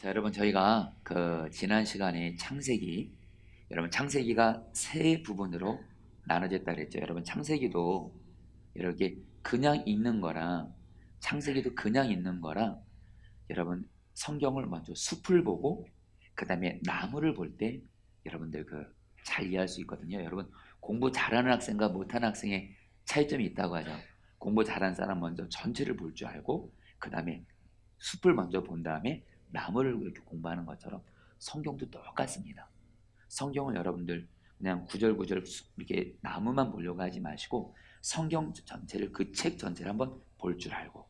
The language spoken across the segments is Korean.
자, 여러분 저희가 지난 시간에 여러분 창세기가 세 부분으로 나눠졌다 그랬죠. 여러분 창세기도 이렇게 그냥 읽는 거랑 창세기도 그냥 읽는 거랑 여러분 성경을 먼저 숲을 보고 그 다음에 나무를 볼 때 여러분들 잘 이해할 수 있거든요. 여러분 공부 잘하는 학생과 못하는 학생의 차이점이 있다고 하죠. 공부 잘하는 사람 먼저 전체를 볼 줄 알고 그 다음에 숲을 먼저 본 다음에 나무를 이렇게 공부하는 것처럼 성경도 똑같습니다. 성경을 여러분들 그냥 구절구절 이렇게 나무만 보려고 하지 마시고 성경 전체를 그 책 전체를 한번 볼 줄 알고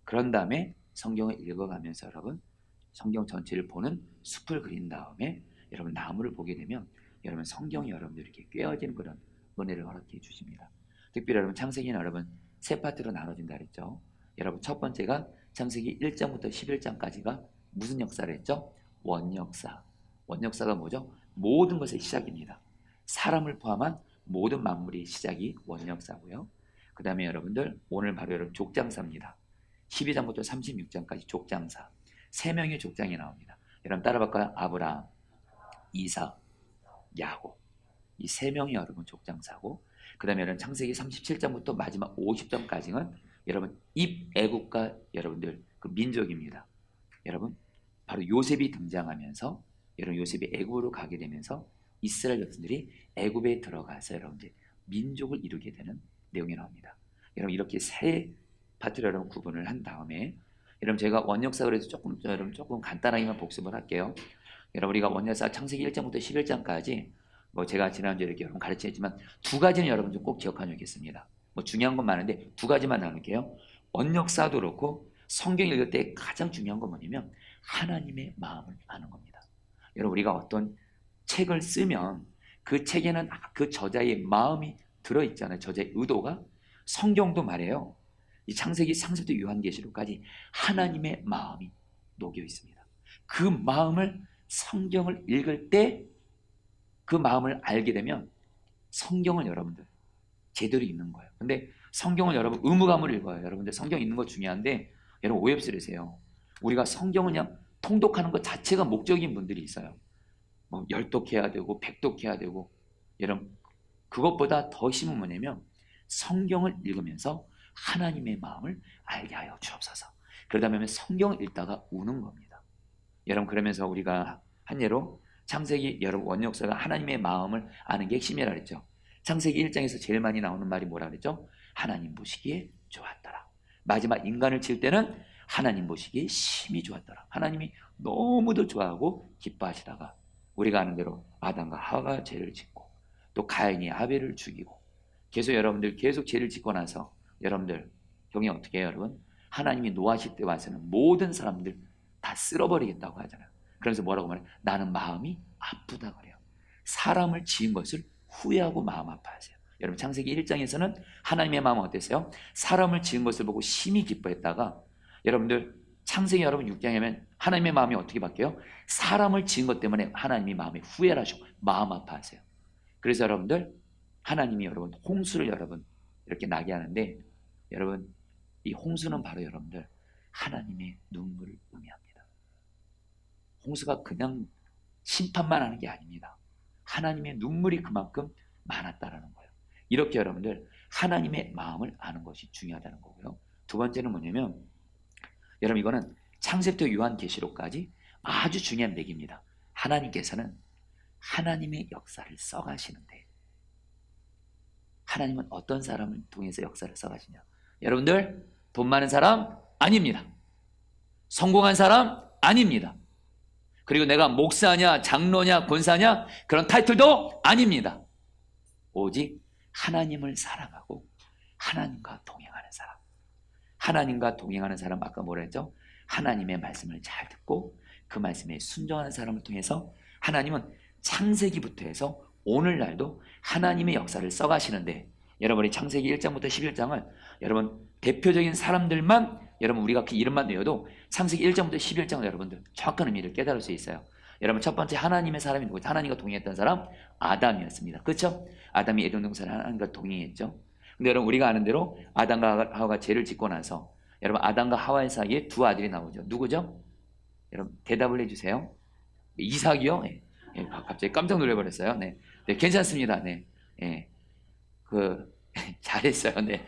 그런 다음에 성경을 읽어가면서 여러분 성경 전체를 보는 숲을 그린 다음에 여러분 나무를 보게 되면 여러분 성경이 여러분들 이렇게 꿰어지는 그런 은혜를 허락해 주십니다. 특별히 여러분 창세기는 여러분 세 파트로 나눠진다 그랬죠. 여러분 첫 번째가 창세기 1장부터 11장까지가 무슨 역사를 했죠? 원역사. 원역사가 뭐죠? 모든 것의 시작입니다. 사람을 포함한 모든 만물의 시작이 원역사고요. 그 다음에 여러분들 오늘 바로 여러분 족장사입니다. 12장부터 36장까지 족장사. 세 명의 족장이 나옵니다. 여러분 따라볼까요? 아브라함, 이삭, 야곱. 이 세 명이 여러분 족장사고 그 다음에 여러분 창세기 37장부터 마지막 50장까지는 여러분 입애국가 여러분들 그 민족입니다. 여러분 바로 요셉이 등장하면서 여러분 요셉이 애굽으로 가게 되면서 이스라엘 백성들이 애굽에 들어가서 여러분들 민족을 이루게 되는 내용이 나옵니다. 여러분 이렇게 세 파트로 여러분 구분을 한 다음에 여러분 제가 원역사 그래서 조금 간단하게만 복습을 할게요. 여러분 우리가 원역사 창세기 1장부터 11장까지 뭐 제가 지난주에 이렇게 여러분 가르치지만 두 가지는 여러분 좀 꼭 기억하면 좋겠습니다. 뭐 중요한 건 많은데 두 가지만 나눌게요. 원역사도 그렇고 성경 읽을 때 가장 중요한 건 뭐냐면 하나님의 마음을 아는 겁니다. 여러분 우리가 어떤 책을 쓰면 그 책에는 그 저자의 마음이 들어있잖아요. 저자의 의도가. 성경도 말해요. 이 창세기 상세부터 요한계시록까지 하나님의 마음이 녹여 있습니다. 그 마음을 성경을 읽을 때 그 마음을 알게 되면 성경을 여러분들 제대로 읽는 거예요. 근데 성경을 여러분 의무감으로 읽어요. 여러분들 성경 읽는 거 중요한데 여러분 오해 없으세요. 우리가 성경을 그냥 통독하는 것 자체가 목적인 분들이 있어요. 뭐 열독해야 되고 백독해야 되고 여러분 그것보다 더 심은 뭐냐면 성경을 읽으면서 하나님의 마음을 알게 하여 주옵소서. 그러다 보면 성경을 읽다가 우는 겁니다. 여러분 그러면서 우리가 한 예로 창세기 여러분 원역사가 하나님의 마음을 아는 게 핵심이라 그랬죠. 창세기 1장에서 제일 많이 나오는 말이 뭐라 그랬죠? 하나님 보시기에 좋았더라. 마지막 인간을 칠 때는 하나님 보시기에 심히 좋았더라. 하나님이 너무도 좋아하고 기뻐하시다가 우리가 아는 대로 아담과 하와가 죄를 짓고 또 가인이 아벨을 죽이고 계속 죄를 짓고 나서 여러분들 경이 어떻게 해요 여러분? 하나님이 노하실 때 와서는 모든 사람들 다 쓸어버리겠다고 하잖아요. 그래서 뭐라고 말해요? 나는 마음이 아프다 그래요. 사람을 지은 것을 후회하고 마음 아파하세요. 여러분 창세기 1장에서는 하나님의 마음은 어땠어요? 사람을 지은 것을 보고 심히 기뻐했다가 여러분들 창세기 여러분 6장에 면 하나님의 마음이 어떻게 바뀌어요? 사람을 지은 것 때문에 하나님이 마음에 후회를 하시고 마음 아파하세요. 그래서 여러분들 하나님이 여러분 홍수를 여러분 이렇게 나게 하는데 여러분 이 홍수는 바로 여러분들 하나님의 눈물을 의미합니다. 홍수가 그냥 심판만 하는 게 아닙니다. 하나님의 눈물이 그만큼 많았다라는 거예요. 이렇게 여러분들 하나님의 마음을 아는 것이 중요하다는 거고요. 두 번째는 뭐냐면 여러분 이거는 창세부터 요한계시록까지 아주 중요한 얘기입니다. 하나님께서는 하나님의 역사를 써가시는데 하나님은 어떤 사람을 통해서 역사를 써가시냐? 여러분들 돈 많은 사람 아닙니다. 성공한 사람 아닙니다. 그리고 내가 목사냐 장로냐 권사냐 그런 타이틀도 아닙니다. 오직 하나님을 사랑하고 하나님과 동행하는 사람. 하나님과 동행하는 사람 아까 뭐라 했죠? 하나님의 말씀을 잘 듣고 그 말씀에 순종하는 사람을 통해서 하나님은 창세기부터 해서 오늘날도 하나님의 역사를 써가시는데 여러분이 창세기 1장부터 11장을 여러분 대표적인 사람들만 여러분 우리가 그 이름만 외워도 창세기 1장부터 11장을 여러분들 정확한 의미를 깨달을 수 있어요. 여러분 첫 번째 하나님의 사람이 누구죠? 하나님과 동행했던 사람 아담이었습니다. 그렇죠? 아담이 에덴 동산에 하나님과 동행했죠. 근데 여러분 우리가 아는 대로 아담과 하와가 죄를 짓고 나서 여러분 아담과 하와의 사이에 두 아들이 나오죠. 누구죠? 여러분 대답을 해주세요. 이삭이요? 예. 예, 갑자기 깜짝 놀래버렸어요. 네, 네, 괜찮습니다. 네, 예, 그 잘했어요. 네,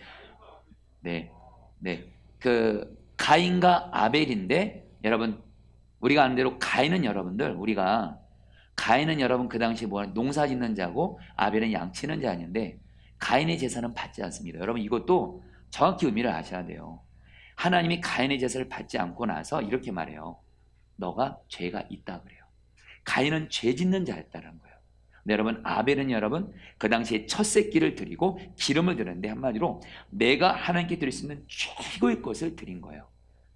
네, 네. 그 가인과 아벨인데 여러분 우리가 아는 대로 가인은 여러분들 우리가 가인은 여러분 그 당시에 뭐 농사 짓는 자고 아벨은 양 치는 자였는데 가인의 제사는 받지 않습니다. 여러분 이것도 정확히 의미를 아셔야 돼요. 하나님이 가인의 제사를 받지 않고 나서 이렇게 말해요. 너가 죄가 있다 그래요. 가인은 죄 짓는 자였다는 거예요. 근데 여러분 아벨은 여러분 그 당시에 첫 새끼를 드리고 기름을 드렸는데 한마디로 내가 하나님께 드릴 수 있는 최고의 것을 드린 거예요.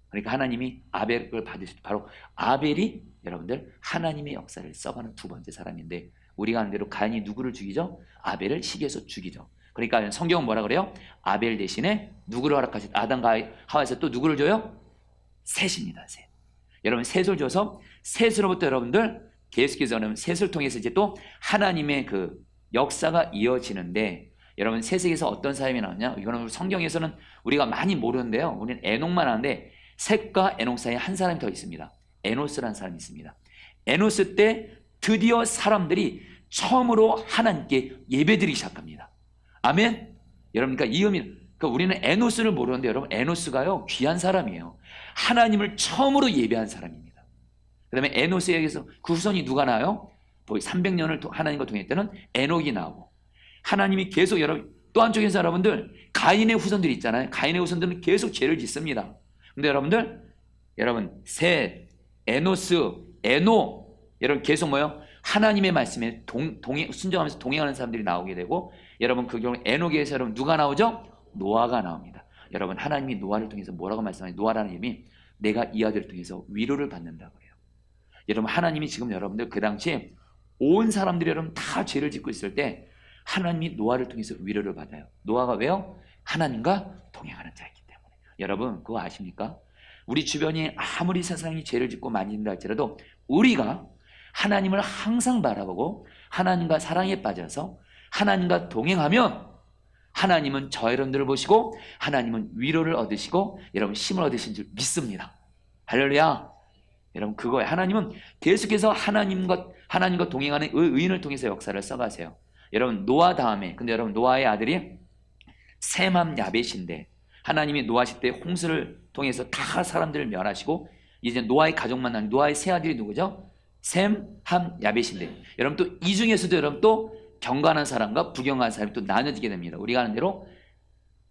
그러니까 하나님이 아벨을 받으실 바로 아벨이 여러분들 하나님의 역사를 써가는 두 번째 사람인데 우리가 아는 대로 가인이 누구를 죽이죠? 아벨을 시기해서 죽이죠. 그러니까 성경은 뭐라 그래요? 아벨 대신에 누구를 허락하셨? 아담과 하와에서 또 누구를 줘요? 셋입니다. 셋. 여러분 셋을 줘서 셋으로부터 여러분들 계속해서 셋을 통해서 이제 또 하나님의 그 역사가 이어지는데 여러분 셋에게서 어떤 사람이 나왔냐? 이거는 성경에서는 우리가 많이 모르는데요. 우리는 에녹만 아는데 셋과 에녹 사이에 한 사람이 더 있습니다. 에노스라는 사람이 있습니다. 에노스 때 드디어 사람들이 처음으로 하나님께 예배드리기 시작합니다. 아멘. 여러분 그러니까 이 의미 그러니까 우리는 에노스를 모르는데 여러분 에노스가요 귀한 사람이에요. 하나님을 처음으로 예배한 사람입니다. 그 다음에 에노스에게서 그 후손이 누가 나와요? 300년을 하나님과 동행했다는 에녹이 나오고 하나님이 계속 여러분 또 한쪽에서 여러분들 가인의 후손들이 있잖아요. 가인의 후손들은 계속 죄를 짓습니다. 근데 여러분 셋, 에노스, 에노 여러분 계속 뭐요? 하나님의 말씀에 순종하면서 동행하는 사람들이 나오게 되고 여러분 그 경우 에녹에서 여러분 누가 나오죠? 노아가 나옵니다. 여러분 하나님이 노아를 통해서 뭐라고 말씀하세요? 노아라는 이름이 내가 이 아들을 통해서 위로를 받는다 그래요. 여러분 하나님이 지금 여러분들 그 당시에 온 사람들이 여러분 다 죄를 짓고 있을 때 하나님이 노아를 통해서 위로를 받아요. 노아가 왜요? 하나님과 동행하는 자이기 때문에. 여러분 그거 아십니까? 우리 주변이 아무리 세상이 죄를 짓고 만진다 할지라도 우리가 하나님을 항상 바라보고 하나님과 사랑에 빠져서 하나님과 동행하면 하나님은 저 여러분들을 보시고 하나님은 위로를 얻으시고 여러분 힘을 얻으신 줄 믿습니다. 할렐루야. 여러분 그거예요. 하나님은 계속해서 하나님과 동행하는 의인을 통해서 역사를 써가세요. 여러분 노아 다음에 근데 여러분 노아의 아들이 셈함 야벳인데 하나님이 노아실 때 홍수를 통해서 다 사람들을 멸하시고 이제 노아의 가족만 남은 노아의 세 아들이 누구죠? 셈, 함, 야벳인데 여러분 또 이 중에서도 여러분 또 경건한 사람과 부경한 사람이 또 나눠지게 됩니다. 우리가 아는 대로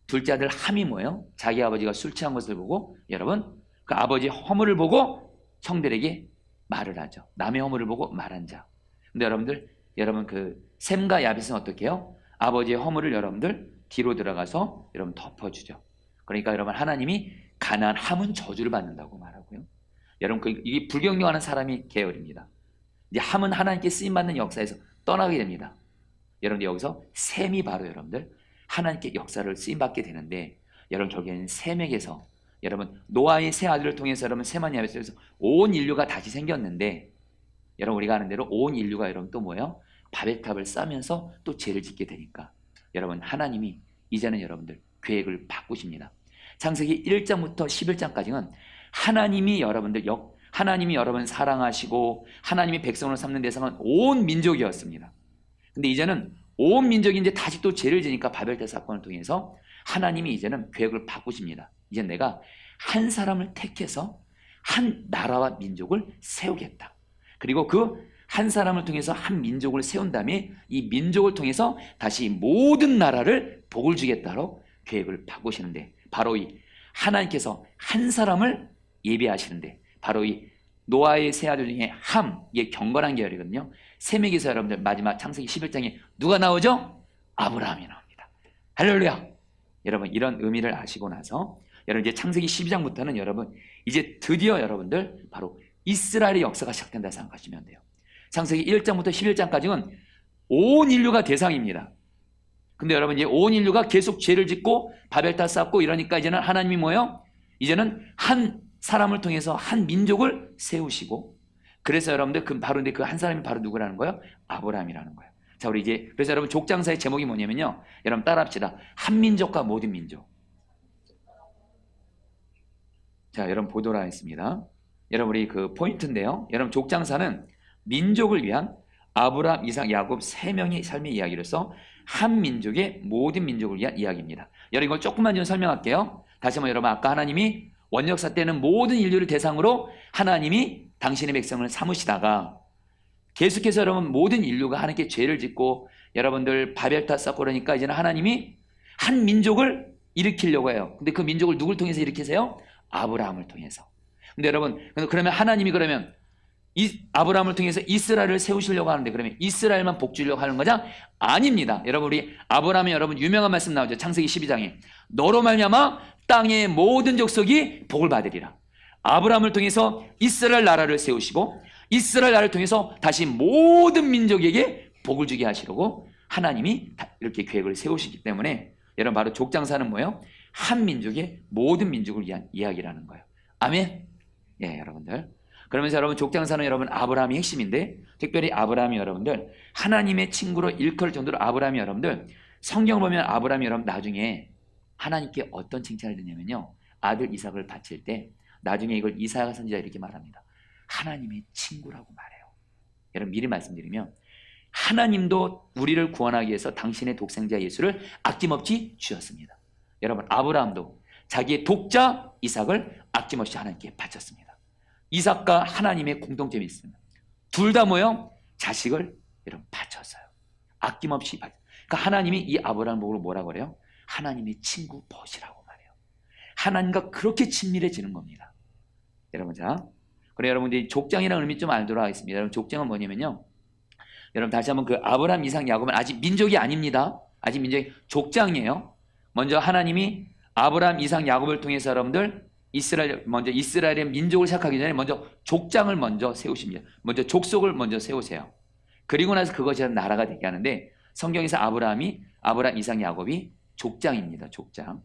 둘째 아들 함이 뭐예요? 자기 아버지가 술 취한 것을 보고 여러분 그 아버지의 허물을 보고 형들에게 말을 하죠. 남의 허물을 보고 말한 자. 근데 여러분 그 셈과 야벳은 어떻게 해요? 아버지의 허물을 여러분들 뒤로 들어가서 여러분 덮어주죠. 그러니까 여러분 하나님이 가나안 함은 저주를 받는다고 말하고요. 여러분 이게 불경영하는 사람이 계열입니다. 이제 함은 하나님께 쓰임받는 역사에서 떠나게 됩니다. 여러분 여기서 셈이 바로 여러분들 하나님께 역사를 쓰임받게 되는데 여러분 결국에는 셈에게서 여러분 노아의 세 아들을 통해서 여러분 셈한 야벳에서 온 인류가 다시 생겼는데 여러분 우리가 아는 대로 온 인류가 여러분 또 뭐예요? 바벨탑을 쌓으면서 또 죄를 짓게 되니까 여러분 하나님이 이제는 여러분들 계획을 바꾸십니다. 창세기 1장부터 11장까지는 하나님이 여러분 사랑하시고 하나님이 백성으로 삼는 대상은 온 민족이었습니다. 근데 이제는 온 민족이 이제 다시 또 죄를 지니까 바벨탑 사건을 통해서 하나님이 이제는 계획을 바꾸십니다. 이제 내가 한 사람을 택해서 한 나라와 민족을 세우겠다. 그리고 그 한 사람을 통해서 한 민족을 세운 다음에 이 민족을 통해서 다시 모든 나라를 복을 주겠다로 계획을 바꾸시는데 바로 이 하나님께서 한 사람을 예비하시는데 바로 이 노아의 세 아들 중에 함, 이게 경건한 계열이거든요. 셈에게서 여러분들 마지막 창세기 11장에 누가 나오죠? 아브라함이 나옵니다. 할렐루야. 여러분 이런 의미를 아시고 나서 여러분 이제 창세기 12장부터는 여러분 이제 드디어 여러분들 바로 이스라엘의 역사가 시작된다 생각하시면 돼요. 창세기 1장부터 11장까지는 온 인류가 대상입니다. 근데 여러분 이제 온 인류가 계속 죄를 짓고 바벨탑 쌓고 이러니까 이제는 하나님이 뭐예요? 이제는 한 사람을 통해서 한 민족을 세우시고 그래서 여러분들 근데 그 한 사람이 바로 누구라는 거예요? 아브라함이라는 거예요. 자 우리 이제 그래서 여러분 족장사의 제목이 뭐냐면요. 여러분 따라합시다. 한 민족과 모든 민족. 자 여러분 보도록 하겠습니다. 여러분 우리 그 포인트인데요. 여러분 족장사는 민족을 위한 아브라함, 이삭, 야곱 세 명의 삶의 이야기로서 한 민족의 모든 민족을 위한 이야기입니다. 여러분 이걸 조금만 좀 설명할게요. 다시 한번 여러분 아까 하나님이 원역사 때는 모든 인류를 대상으로 하나님이 당신의 백성을 삼으시다가 계속해서 여러분 모든 인류가 하나님께 죄를 짓고 여러분들 바벨탑 쌓고 그러니까 이제는 하나님이 한 민족을 일으키려고 해요. 근데 그 민족을 누굴 통해서 일으키세요? 아브라함을 통해서. 근데 여러분 그러면 하나님이 그러면 이 아브라함을 통해서 이스라엘을 세우시려고 하는데 그러면 이스라엘만 복 주려고 하는 거냐? 아닙니다. 여러분 우리 아브라함의 여러분 유명한 말씀 나오죠. 창세기 12장에 너로 말미암아 땅의 모든 족속이 복을 받으리라. 아브라함을 통해서 이스라엘 나라를 세우시고 이스라엘 나라를 통해서 다시 모든 민족에게 복을 주게 하시려고 하나님이 이렇게 계획을 세우시기 때문에 여러분 바로 족장사는 뭐예요? 한 민족의 모든 민족을 위한 이야기라는 거예요. 아멘. 예, 여러분들. 그러면서 여러분 족장사는 여러분 아브라함이 핵심인데 특별히 아브라함이 여러분들 하나님의 친구로 일컬을 정도로 아브라함이 여러분들 성경 보면 아브라함이 여러분 나중에 하나님께 어떤 칭찬을 듣냐면요. 아들 이삭을 바칠 때 나중에 이걸 이사야 선지자 이렇게 말합니다. 하나님의 친구라고 말해요. 여러분 미리 말씀드리면 하나님도 우리를 구원하기 위해서 당신의 독생자 예수를 아낌없이 주셨습니다. 여러분 아브라함도 자기의 독자 이삭을 아낌없이 하나님께 바쳤습니다. 이삭과 하나님의 공통점이 있습니다. 둘 다 뭐요? 자식을 여러분 바쳤어요. 아낌없이 바쳤어요. 그러니까 하나님이 이 아브라함 보고 뭐라고 그래요? 하나님의 친구 벗이라고 말해요. 하나님과 그렇게 친밀해지는 겁니다. 여러분 자, 그래 여러분들이 족장이라는 의미 좀 알도록 하겠습니다. 여러분 족장은 뭐냐면요. 여러분 다시 한번 그 아브라함, 이삭, 야곱은 아직 민족이 아닙니다. 아직 민족이 족장이에요. 먼저 하나님이 아브라함, 이삭, 야곱을 통해서 여러분들 이스라엘의 민족을 시작하기 전에 먼저 족장을 먼저 세우십니다. 먼저 족속을 먼저 세우세요. 그리고 나서 그것이 나라가 되게 하는데 성경에서 아브라함, 이삭, 야곱이 족장입니다. 족장.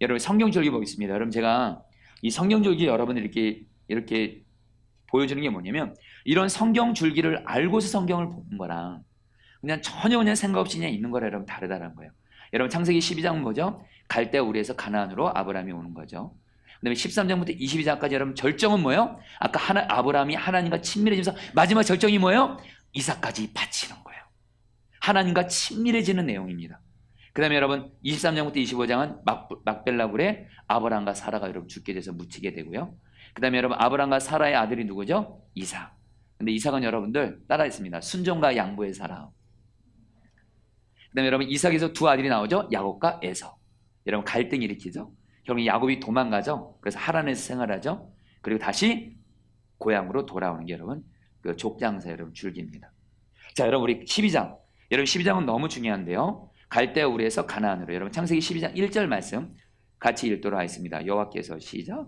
여러분 성경줄기 보겠습니다. 여러분 제가 이 성경줄기 여러분들 이렇게 보여주는 게 뭐냐면 이런 성경줄기를 알고서 성경을 보는 거랑 그냥 전혀 그냥 생각 없이 그냥 있는 거랑 여러분 다르다는 거예요. 여러분 창세기 12장은 뭐죠? 갈대아 우르에서 가나안으로 아브라함이 오는 거죠. 그다음에 13장부터 22장까지 여러분 절정은 뭐예요? 아까 아브라함이 하나님과 친밀해지면서 마지막 절정이 뭐예요? 이삭까지 바치는 거예요. 하나님과 친밀해지는 내용입니다. 그 다음에 여러분 23장부터 25장은 막벨라굴에 아브라함과 사라가 여러분 죽게 돼서 묻히게 되고요. 그 다음에 여러분 아브라함과 사라의 아들이 누구죠? 이삭. 근데 이삭은 여러분들 따라 했습니다. 순종과 양보의 사람. 그 다음에 여러분 이삭에서 두 아들이 나오죠? 야곱과 에서. 여러분 갈등 일으키죠. 결국 야곱이 도망가죠. 그래서 하란에서 생활하죠. 그리고 다시 고향으로 돌아오는 게 여러분 그 족장사 여러분 줄기입니다. 자 여러분 우리 12장. 여러분 12장은 너무 중요한데요. 갈대아 우르에서 가나안으로. 여러분 창세기 12장 1절 말씀 같이 읽도록 하겠습니다. 여호와께서 시작.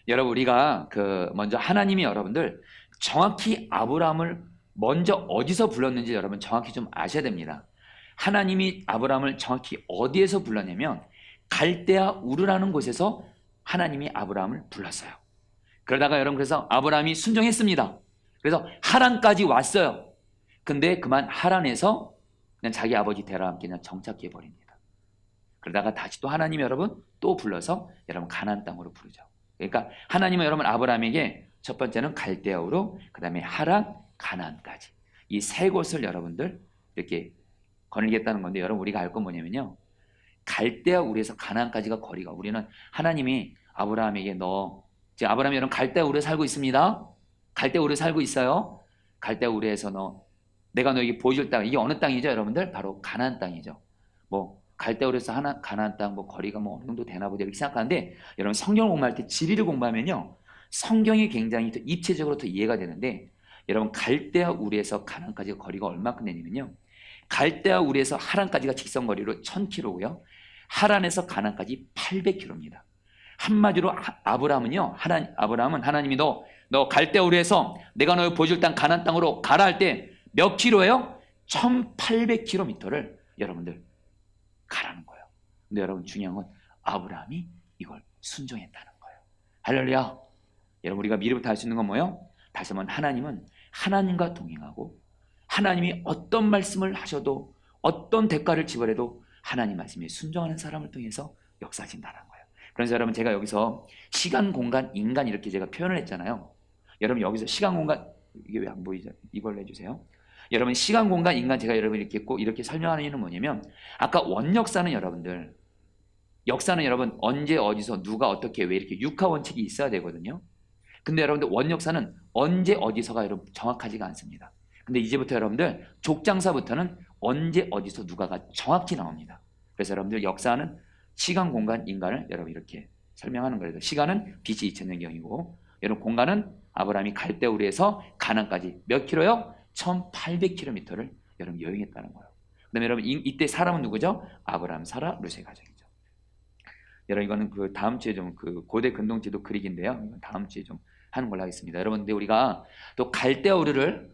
여러분 우리가 먼저 하나님이 여러분들 정확히 아브라함을 먼저 어디서 불렀는지 여러분 정확히 좀 아셔야 됩니다. 하나님이 아브라함을 정확히 어디에서 불렀냐면 갈대아 우르라는 곳에서 하나님이 아브라함을 불렀어요. 그러다가 여러분 그래서 아브라함이 순종했습니다. 그래서 하란까지 왔어요. 근데 그만 하란에서 그냥 자기 아버지 데라와 함께 그냥 정착해 버립니다. 그러다가 다시 또 하나님이 여러분 또 불러서 여러분 가나안 땅으로 부르죠. 그러니까 하나님은 여러분 아브라함에게 첫 번째는 갈대아 우르, 그 다음에 하란, 가나안까지 이 세 곳을 여러분들 이렇게 거느리겠다는 건데 여러분 우리가 알 건 뭐냐면요. 갈대아 우르에서 가나안까지가 거리가 우리는 하나님이 아브라함에게 지금 아브라함이 여러분 갈대아 우르에 살고 있습니다. 갈대아 우르에 살고 있어요. 갈대아 우르에서 내가 너에게 보여줄 땅 이게 어느 땅이죠 여러분들? 바로 가나안 땅이죠. 뭐 갈대아 우르에서 가나안 땅 거리가 어느 정도 되나 보다 이렇게 생각하는데 여러분 성경을 공부할 때 지리를 공부하면요. 성경이 굉장히 더 입체적으로 더 이해가 되는데 여러분 갈대아 우르에서 가나안까지가 거리가 얼마큼 되냐면요. 갈대아 우르에서 하란까지가 직선거리로 1000km고요. 하란에서 가나안까지 800km입니다. 한마디로 아브라함은 하나님이 너 갈대아 우르에서 내가 너를 보여줄 땅 가나안 땅으로 가라 할 때 몇 킬로예요? 1800km를 여러분들 가라는 거예요. 근데 여러분 중요한 건 아브라함이 이걸 순종했다는 거예요. 할렐루야. 여러분 우리가 미리부터 할 수 있는 건 뭐예요? 다시 한번 하나님은 하나님과 동행하고 하나님이 어떤 말씀을 하셔도 어떤 대가를 지불해도 하나님 말씀에 순종하는 사람을 통해서 역사하신다는 거예요. 그래서 여러분 제가 여기서 시간, 공간, 인간 이렇게 제가 표현을 했잖아요. 여러분 여기서 시간, 공간 이게 왜 안 보이죠? 이걸로 해주세요. 여러분 시간, 공간, 인간 제가 여러분 이렇게 꼭 이렇게 설명하는 이유는 뭐냐면 아까 원역사는 여러분들 역사는 여러분 언제 어디서 누가 어떻게 왜 이렇게 육하 원칙이 있어야 되거든요. 근데 여러분들 원역사는 언제 어디서가 여러분 정확하지가 않습니다. 근데 이제부터 여러분들 족장사부터는 언제 어디서 누가가 정확히 나옵니다. 그래서 여러분들 역사는 시간, 공간, 인간을 여러분 이렇게 설명하는 거예요. 시간은 BC 2000년경이고 여러분 공간은 아브라함이 갈대우르에서 가나안까지 몇 킬로요? 1800km를 여러분 여행했다는 거예요. 그다음에 여러분 이때 사람은 누구죠? 아브라함, 사라, 룻의 가정이죠. 여러분 이거는 그 다음 주에 좀 그 고대 근동지도 그리기인데요. 다음 주에 좀 하는 걸로 하겠습니다. 여러분 근데 우리가 또 갈대우르를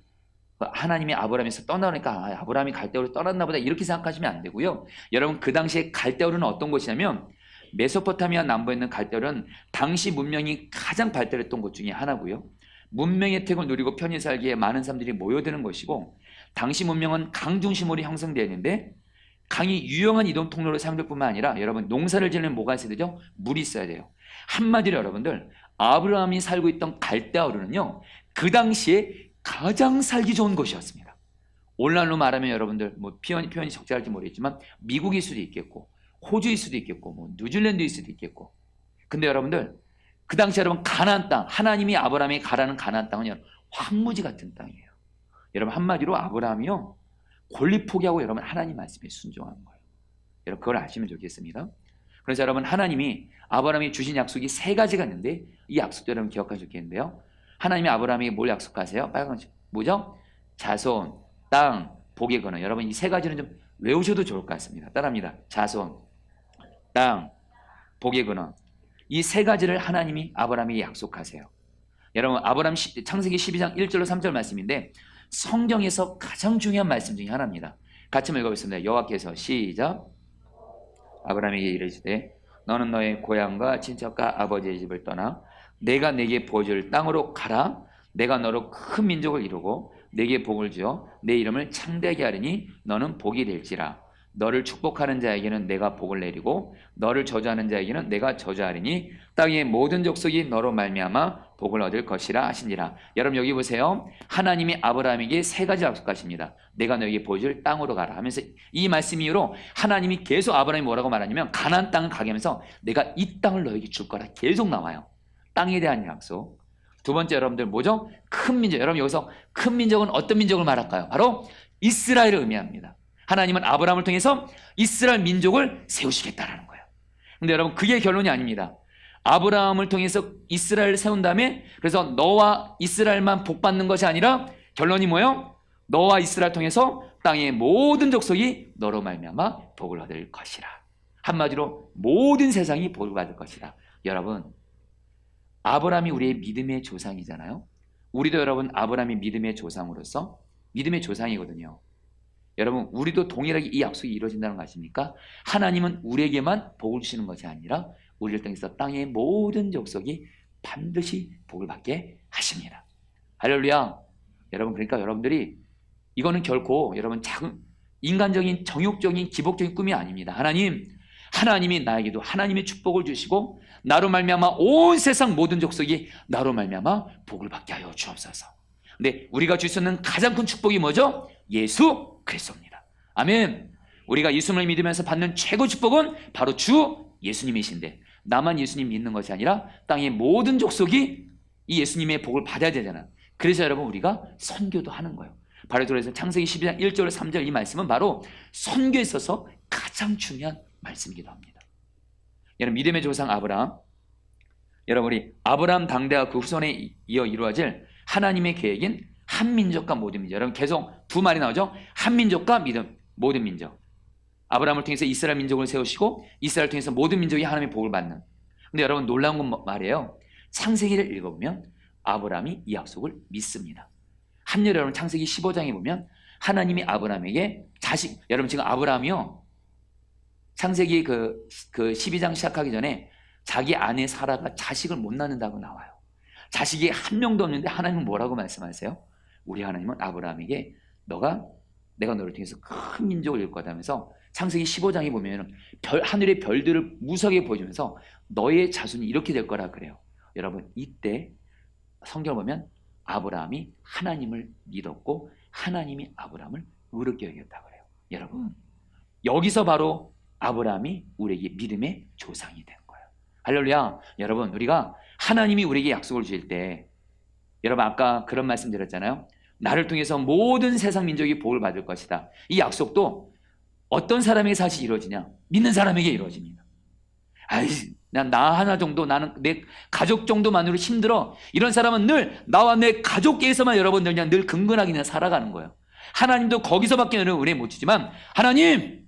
하나님이 아브라함에서 떠나니까 아브라함이 갈대우르 떠났나 보다 이렇게 생각하시면 안 되고요. 여러분 그 당시에 갈대우르는 어떤 곳이냐면 메소포타미아 남부에 있는 갈대우르는 당시 문명이 가장 발달했던 곳 중에 하나고요. 문명의 혜택을 누리고 편히 살기에 많은 사람들이 모여드는 것이고 당시 문명은 강 중심으로 형성되어 있는데 강이 유용한 이동 통로로 사용될 뿐만 아니라 여러분 농사를 지으려면 뭐가 있어야 되죠? 물이 있어야 돼요. 한마디로 여러분들 아브라함이 살고 있던 갈대우르는요 그 당시에 가장 살기 좋은 곳이었습니다. 오늘날로 말하면 여러분들 뭐 표현이 적절할지 모르겠지만 미국일 수도 있겠고 호주일 수도 있겠고 뭐 뉴질랜드일 수도 있겠고 근데 여러분들 그 당시 여러분 가나안 땅 하나님이 아브라함이 가라는 가나안 땅은 황무지 같은 땅이에요. 여러분 한마디로 아브라함이요 권리 포기하고 여러분 하나님 말씀에 순종하는 거예요. 여러분 그걸 아시면 좋겠습니다. 그래서 여러분 하나님이 아브라함이 주신 약속이 세 가지가 있는데 이 약속도 여러분 기억하셔야 좋겠는데요. 하나님이 아브라함에게 뭘 약속하세요? 빨간색 뭐죠? 자손, 땅, 복의 근원. 여러분 이 세 가지는 좀 외우셔도 좋을 것 같습니다. 따라합니다. 자손, 땅, 복의 근원. 이 세 가지를 하나님이 아브라함에게 약속하세요. 여러분 아브라함 창세기 12장 1절로 3절 말씀인데 성경에서 가장 중요한 말씀 중에 하나입니다. 같이 한번 읽어보겠습니다. 여호와께서 시작. 아브라함에게 이르시되 너는 너의 고향과 친척과 아버지의 집을 떠나 내가 내게 보여줄 땅으로 가라. 내가 너로 큰 민족을 이루고 내게 복을 주어 내 이름을 창대하게 하리니 너는 복이 될지라. 너를 축복하는 자에게는 내가 복을 내리고 너를 저주하는 자에게는 내가 저주하리니 땅의 모든 족속이 너로 말미암아 복을 얻을 것이라 하시니라. 여러분 여기 보세요. 하나님이 아브라함에게 세 가지 약속하십니다. 내가 너에게 보여줄 땅으로 가라 하면서 이 말씀 이후로 하나님이 계속 아브라함이 뭐라고 말하냐면 가나안 땅을 가게 하면서 내가 이 땅을 너에게 줄 거라 계속 나와요. 땅에 대한 약속. 두 번째 여러분들 뭐죠? 큰 민족. 여러분 여기서 큰 민족은 어떤 민족을 말할까요? 바로 이스라엘을 의미합니다. 하나님은 아브라함을 통해서 이스라엘 민족을 세우시겠다라는 거예요. 근데 여러분 그게 결론이 아닙니다. 아브라함을 통해서 이스라엘을 세운 다음에 그래서 너와 이스라엘만 복받는 것이 아니라 결론이 뭐예요? 너와 이스라엘 통해서 땅의 모든 족속이 너로 말미암아 복을 얻을 것이라. 한마디로 모든 세상이 복을 받을 것이라. 여러분 아브라함이 우리의 믿음의 조상이잖아요. 우리도 여러분 아브라함이 믿음의 조상으로서 믿음의 조상이거든요. 여러분 우리도 동일하게 이 약속이 이루어진다는 거 아십니까? 하나님은 우리에게만 복을 주시는 것이 아니라 우리를 통해서 땅의 모든 족속이 반드시 복을 받게 하십니다. 할렐루야. 여러분 그러니까 여러분들이 이거는 결코 여러분 작은 인간적인 정욕적인 기복적인 꿈이 아닙니다. 하나님이 나에게도 하나님의 축복을 주시고 나로 말미암아 온 세상 모든 족속이 나로 말미암아 복을 받게 하여 주옵소서. 근데 우리가 줄 수 있는 가장 큰 축복이 뭐죠? 예수 그리스도입니다. 아멘. 우리가 예수님을 믿으면서 받는 최고 축복은 바로 주 예수님이신데 나만 예수님 믿는 것이 아니라 땅의 모든 족속이 이 예수님의 복을 받아야 되잖아. 그래서 여러분 우리가 선교도 하는 거예요. 바로 그래서 창세기 12장 1절 3절 이 말씀은 바로 선교에 있어서 가장 중요한 말씀이기도 합니다. 여러분 믿음의 조상 아브라함, 여러분 우리 아브라함 당대와 그 후손에 이어 이루어질 하나님의 계획인 한민족과 모든 민족. 여러분 계속 두 말이 나오죠. 한민족과 믿음, 모든 민족. 아브라함을 통해서 이스라엘 민족을 세우시고 이스라엘을 통해서 모든 민족이 하나님의 복을 받는. 근데 여러분 놀라운 건 말이에요. 창세기를 읽어보면 아브라함이 이 약속을 믿습니다. 한여름 여러분 창세기 15장에 보면 하나님이 아브라함에게 자식, 여러분 지금 아브라함이요 창세기 그 12장 시작하기 전에 자기 아내 사라가 자식을 못 낳는다고 나와요. 자식이 한 명도 없는데 하나님은 뭐라고 말씀하세요? 우리 하나님은 아브라함에게 너가 내가 너를 통해서 큰 민족을 이룰 거다 하면서 창세기 15장에 보면 하늘의 별들을 무수하게 보여주면서 너의 자손이 이렇게 될 거라 그래요. 여러분, 이때 성경을 보면 아브라함이 하나님을 믿었고 하나님이 아브라함을 의롭게 여겼다 그래요. 여러분, 여기서 바로 아브라함이 우리에게 믿음의 조상이 된 거예요. 할렐루야. 여러분, 우리가 하나님이 우리에게 약속을 주실 때, 여러분 아까 그런 말씀 드렸잖아요. 나를 통해서 모든 세상 민족이 복을 받을 것이다. 이 약속도 어떤 사람에게 사실 이루어지냐? 믿는 사람에게 이루어집니다. 아이, 나 하나 정도, 나는 내 가족 정도만으로 힘들어. 이런 사람은 늘 나와 내 가족계에서만 여러분들 그냥 늘 근근하게 그냥 살아가는 거예요. 하나님도 거기서밖에 은혜 못 주지만, 하나님,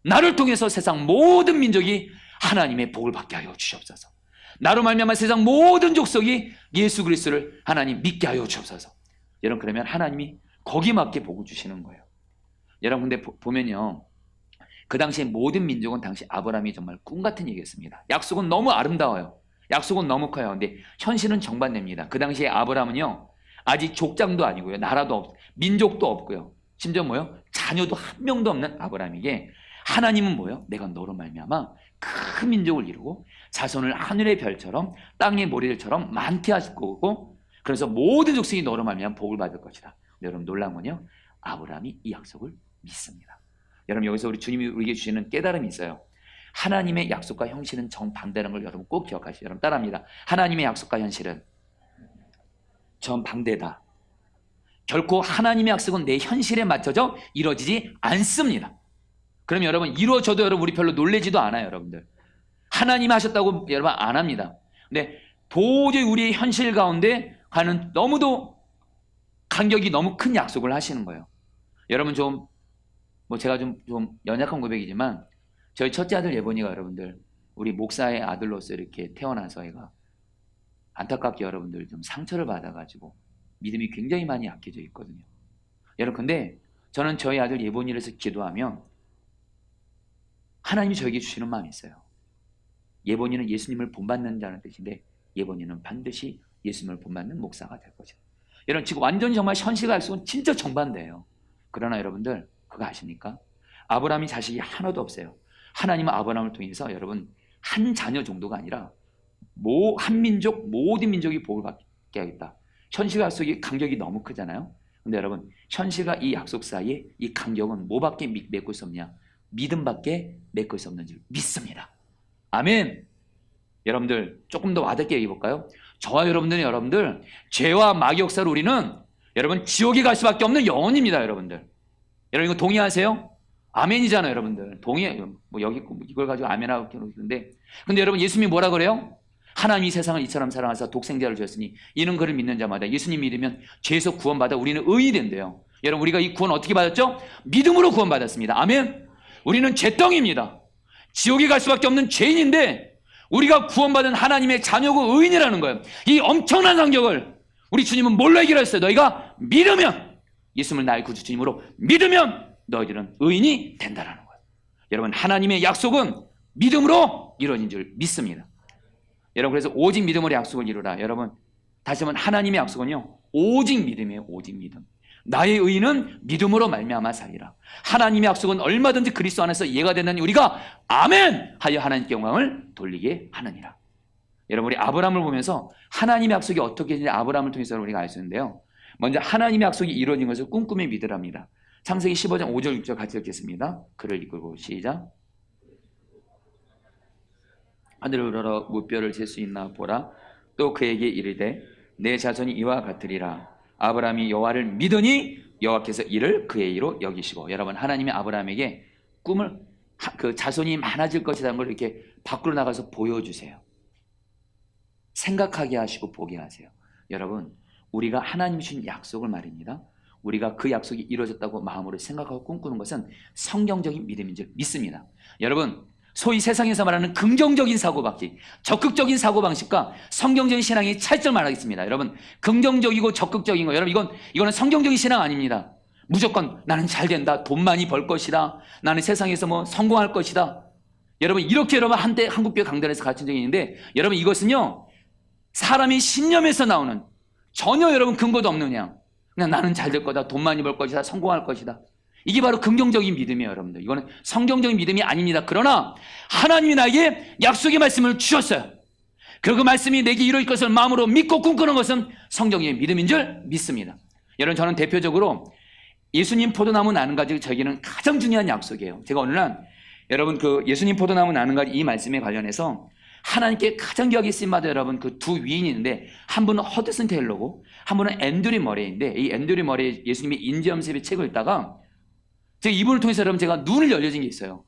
나를 통해서 세상 모든 민족이 하나님의 복을 받게 하여 주시옵소서. 나로 말미암아 세상 모든 족속이 예수 그리스도를 하나님 믿게 하여 주옵소서. 여러분, 그러면 하나님이 거기 맞게 복을 주시는 거예요. 여러분, 근데 보면요, 그 당시에 모든 민족은 당시 아브라함이 정말 꿈 같은 얘기였습니다. 약속은 너무 아름다워요. 약속은 너무 커요. 근데 현실은 정반대입니다. 그 당시에 아브라함은요, 아직 족장도 아니고요, 나라도 민족도 없고요, 심지어 뭐요? 자녀도 한 명도 없는 아브라함에게 하나님은 뭐예요? 내가 너로 말미암아 큰 민족을 이루고 자손을 하늘의 별처럼 땅의 모래들처럼 많게 하실 거고, 그래서 모든 족속이 너로 말미암아 복을 받을 것이다. 여러분, 놀라운 건요, 아브라함이 이 약속을 믿습니다. 여러분, 여기서 우리 주님이 우리에게 주시는 깨달음이 있어요. 하나님의 약속과 현실은 정반대라는 걸 여러분 꼭 기억하시죠. 여러분 따라합니다. 하나님의 약속과 현실은 정반대다. 결코 하나님의 약속은 내 현실에 맞춰져 이루어지지 않습니다. 그럼 여러분, 이루어져도 여러분 우리 별로 놀라지도 않아요. 여러분들, 하나님이 하셨다고 여러분 안 합니다. 근데 도저히 우리의 현실 가운데 가는 너무도 간격이 너무 큰 약속을 하시는 거예요. 여러분, 제가 좀 연약한 고백이지만, 저희 첫째 아들 예본이가 여러분들, 우리 목사의 아들로서 이렇게 태어나서 얘가 안타깝게 여러분들 좀 상처를 받아가지고 믿음이 굉장히 많이 약해져 있거든요. 여러분, 근데 저는 저희 아들 예본이를 해서 기도하면 하나님이 저에게 주시는 마음이 있어요. 예본이는 예수님을 본받는 자는 뜻인데, 예본이는 반드시 예수님을 본받는 목사가 될 것이다. 여러분, 지금 완전히 정말 현실과 약속은 진짜 정반대예요. 그러나 여러분들, 그거 아십니까? 아브라함이 자식이 하나도 없어요. 하나님은 아브라함을 통해서 여러분 한 자녀 정도가 아니라 한 민족, 모든 민족이 복을 받게 하겠다. 현실과 약속의 간격이 너무 크잖아요. 근데 여러분, 현실과 이 약속 사이에 이 간격은 뭐밖에 메꿀 수 없냐? 믿음밖에 메꿀 수 없는 줄 믿습니다. 아멘. 여러분들, 조금 더 와닿게 얘기해 볼까요? 저와 여러분들 죄와 마귀 역사로 우리는 여러분 지옥에 갈 수밖에 없는 영혼입니다. 여러분 이거 동의하세요? 아멘이잖아요. 여러분들 동의, 여기 이걸 가지고 아멘하고 그러는데, 근데 여러분, 예수님이 뭐라 그래요? 하나님이 세상을 이처럼 사랑하사 독생자를 주셨으니 이는 그를 믿는 자마다 예수님 믿으면 죄에서 구원받아 우리는 의인이 된대요. 여러분, 우리가 이 구원 어떻게 받았죠? 믿음으로 구원받았습니다. 아멘. 우리는 죄덩이입니다. 지옥에 갈 수밖에 없는 죄인인데 우리가 구원받은 하나님의 자녀고 의인이라는 거예요. 이 엄청난 간격을 우리 주님은 뭘로 해결했어요? 너희가 믿으면, 예수님을 나의 구주 주님으로 믿으면 너희들은 의인이 된다라는 거예요. 여러분, 하나님의 약속은 믿음으로 이루어진 줄 믿습니다. 여러분, 그래서 오직 믿음으로 약속을 이루라. 여러분, 다시 한번, 하나님의 약속은요, 오직 믿음이에요. 오직 믿음. 나의 의인은 믿음으로 말미암아 살리라. 하나님의 약속은 얼마든지 그리스도 안에서 이해가 된다니 우리가 아멘 하여 하나님께 영광을 돌리게 하느니라. 여러분, 우리 아브라함을 보면서 하나님의 약속이 어떻게 되는지 아브라함을 통해서 우리가 알 수 있는데요, 먼저 하나님의 약속이 이루어진 것을 꿈꾸며 믿으랍니다. 창세기 15장 5절 6절 같이 읽겠습니다. 글을 읽고 시작. 하늘을 열어 무뼈를 잴 수 있나 보라. 또 그에게 이르되 내 자손이 이와 같으리라. 아브라함이 여호와를 믿으니 여호와께서 이를 그의 의로 여기시고. 여러분, 하나님이 아브라함에게 꿈을, 그 자손이 많아질 것이라는 걸 이렇게 밖으로 나가서 보여주세요. 생각하게 하시고 보게 하세요. 여러분, 우리가 하나님이 주신 약속을 말입니다, 우리가 그 약속이 이루어졌다고 마음으로 생각하고 꿈꾸는 것은 성경적인 믿음인 줄 믿습니다. 여러분, 소위 세상에서 말하는 긍정적인 사고방식, 적극적인 사고방식과 성경적인 신앙의 차이점을 말하겠습니다. 여러분, 긍정적이고 적극적인 거, 여러분, 이거는 성경적인 신앙 아닙니다. 무조건 나는 잘 된다, 돈 많이 벌 것이다, 나는 세상에서 성공할 것이다. 여러분, 이렇게 여러분 한때 한국교회 강단에서 가르친 적이 있는데, 여러분, 이것은요, 사람의 신념에서 나오는, 전혀 여러분 근거도 없는 그냥 나는 잘 될 거다, 돈 많이 벌 것이다, 성공할 것이다, 이게 바로 긍정적인 믿음이에요, 여러분들. 이거는 성경적인 믿음이 아닙니다. 그러나 하나님이 나에게 약속의 말씀을 주셨어요. 그 말씀이 내게 이룰 것을 마음으로 믿고 꿈꾸는 것은 성경의 믿음인 줄 믿습니다. 여러분, 저는 대표적으로 예수님 포도나무 나는 가지 저에게는 가장 중요한 약속이에요. 제가 어느 날 여러분 그 예수님 포도나무 나는 가지 이 말씀에 관련해서 하나님께 가장 기억이 쓰임받아 여러분 그 두 위인이 있는데 한 분은 허드슨 테일러고 한 분은 앤드류 머레이인데 이 앤드류 머레이 예수님의 인지염색의 책을 읽다가 제가 이분을 통해서 여러분 제가 눈을 열려진 게 있어요.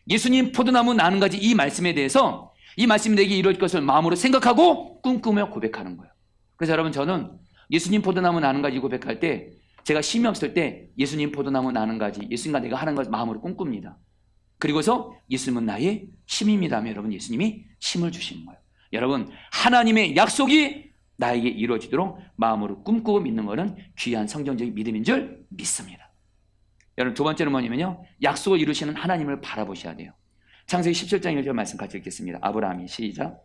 예수님 포도나무 나는 가지 이 말씀에 대해서 이 말씀이 내게 이룰 것을 마음으로 생각하고 꿈꾸며 고백하는 거예요. 그래서 여러분 저는 예수님 포도나무 나는 가지 고백할 때 제가 힘이 없을 때 예수님 포도나무 나는 가지 예수님과 내가 하는 것을 마음으로 꿈꿉니다. 그리고서 예수님은 나의 힘입니다 하며 여러분 예수님이 힘을 주시는 거예요. 여러분 하나님의 약속이 나에게 이루어지도록 마음으로 꿈꾸고 믿는 것은 귀한 성경적인 믿음인 줄 믿습니다. 여러분 두 번째는 뭐냐면요, 약속을 이루시는 하나님을 바라보셔야 돼요. 창세기 17장 1절 말씀 같이 읽겠습니다. 아브라함이 시작.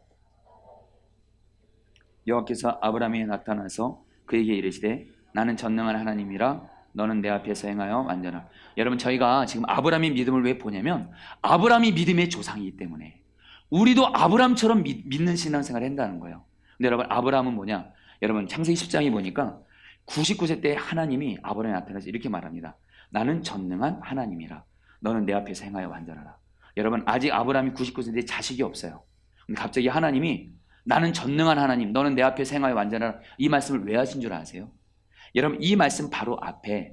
여호와께서 아브라함에게 나타나서 그에게 이르시되 나는 전능한 하나님이라 너는 내 앞에서 행하여 완전하라. 여러분 저희가 지금 아브라함의 믿음을 왜 보냐면 아브라함이 믿음의 조상이기 때문에 우리도 아브라함처럼 믿는 신앙생활을 한다는 거예요. 근데 여러분 아브라함은 뭐냐, 여러분 창세기 10장에 보니까 99세 때 하나님이 아브라함에 나타나서 이렇게 말합니다. 나는 전능한 하나님이라 너는 내 앞에서 행하여 완전하라. 여러분 아직 아브라함이 99세 때 자식이 없어요. 근데 갑자기 하나님이 나는 전능한 하나님 너는 내 앞에서 행하여 완전하라 이 말씀을 왜 하신 줄 아세요? 여러분 이 말씀 바로 앞에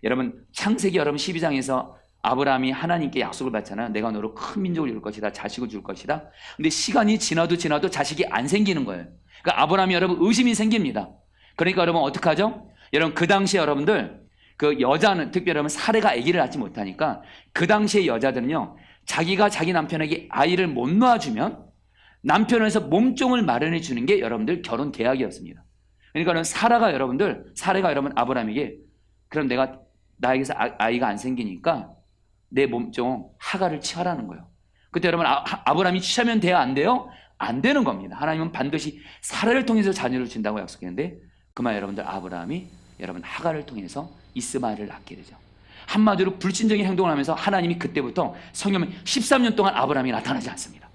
여러분 창세기 여러분 12장에서 아브라함이 하나님께 약속을 받잖아요. 내가 너로 큰 민족을 이룰 것이다. 자식을 줄 것이다. 근데 시간이 지나도 자식이 안 생기는 거예요. 그러니까 아브라함이 여러분 의심이 생깁니다. 그러니까 여러분 어떡하죠? 여러분 그 당시에 여러분들 그 여자는 특별히 여러분 사례가 아기를 낳지 못하니까 그 당시에 여자들은요 자기가 자기 남편에게 아이를 못 낳아주면 남편에서 몸종을 마련해 주는 게 여러분들 결혼 계약이었습니다. 그러니까 사례가 여러분 아브라함에게 그럼 내가 나에게서 아이가 안 생기니까 내 몸종 하갈을 취하라는 거예요. 그때 여러분 아브라함이 취하면 돼요? 안 돼요? 안 되는 겁니다. 하나님은 반드시 사례를 통해서 자녀를 준다고 약속했는데 그만 여러분들 아브라함이 여러분 하갈을 통해서 이스마엘을 낳게 되죠. 한마디로 불신적인 행동을 하면서 하나님이 그때부터 성경에 13년 동안 아브라함이 나타나지 않습니다.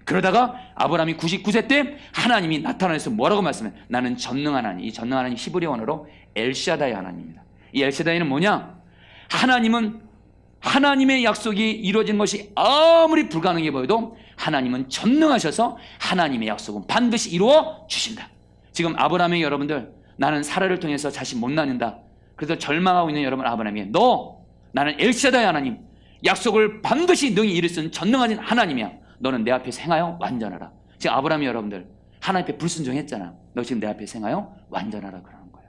그러다가 아브라함이 99세 때 하나님이 나타나서 뭐라고 말씀해? 나는 전능한 하나님. 이 전능한 하나님 히브리 원어로 엘샤다이 하나님입니다. 이 엘샤다이는 뭐냐? 하나님은 하나님의 약속이 이루어진 것이 아무리 불가능해 보여도 하나님은 전능하셔서 하나님의 약속은 반드시 이루어 주신다. 지금 아브라함의 여러분들 나는 사라를 통해서 자식 못 낳는다. 그래서 절망하고 있는 여러분 아브라함이 너 나는 엘샤다이 하나님 약속을 반드시 능히 이룰 수 있는 전능하신 하나님이야. 너는 내 앞에서 행하여 완전하라. 지금 아브라함이 여러분들 하나님 앞에 불순종했잖아. 너 지금 내 앞에서 행하여 완전하라 그러는 거예요.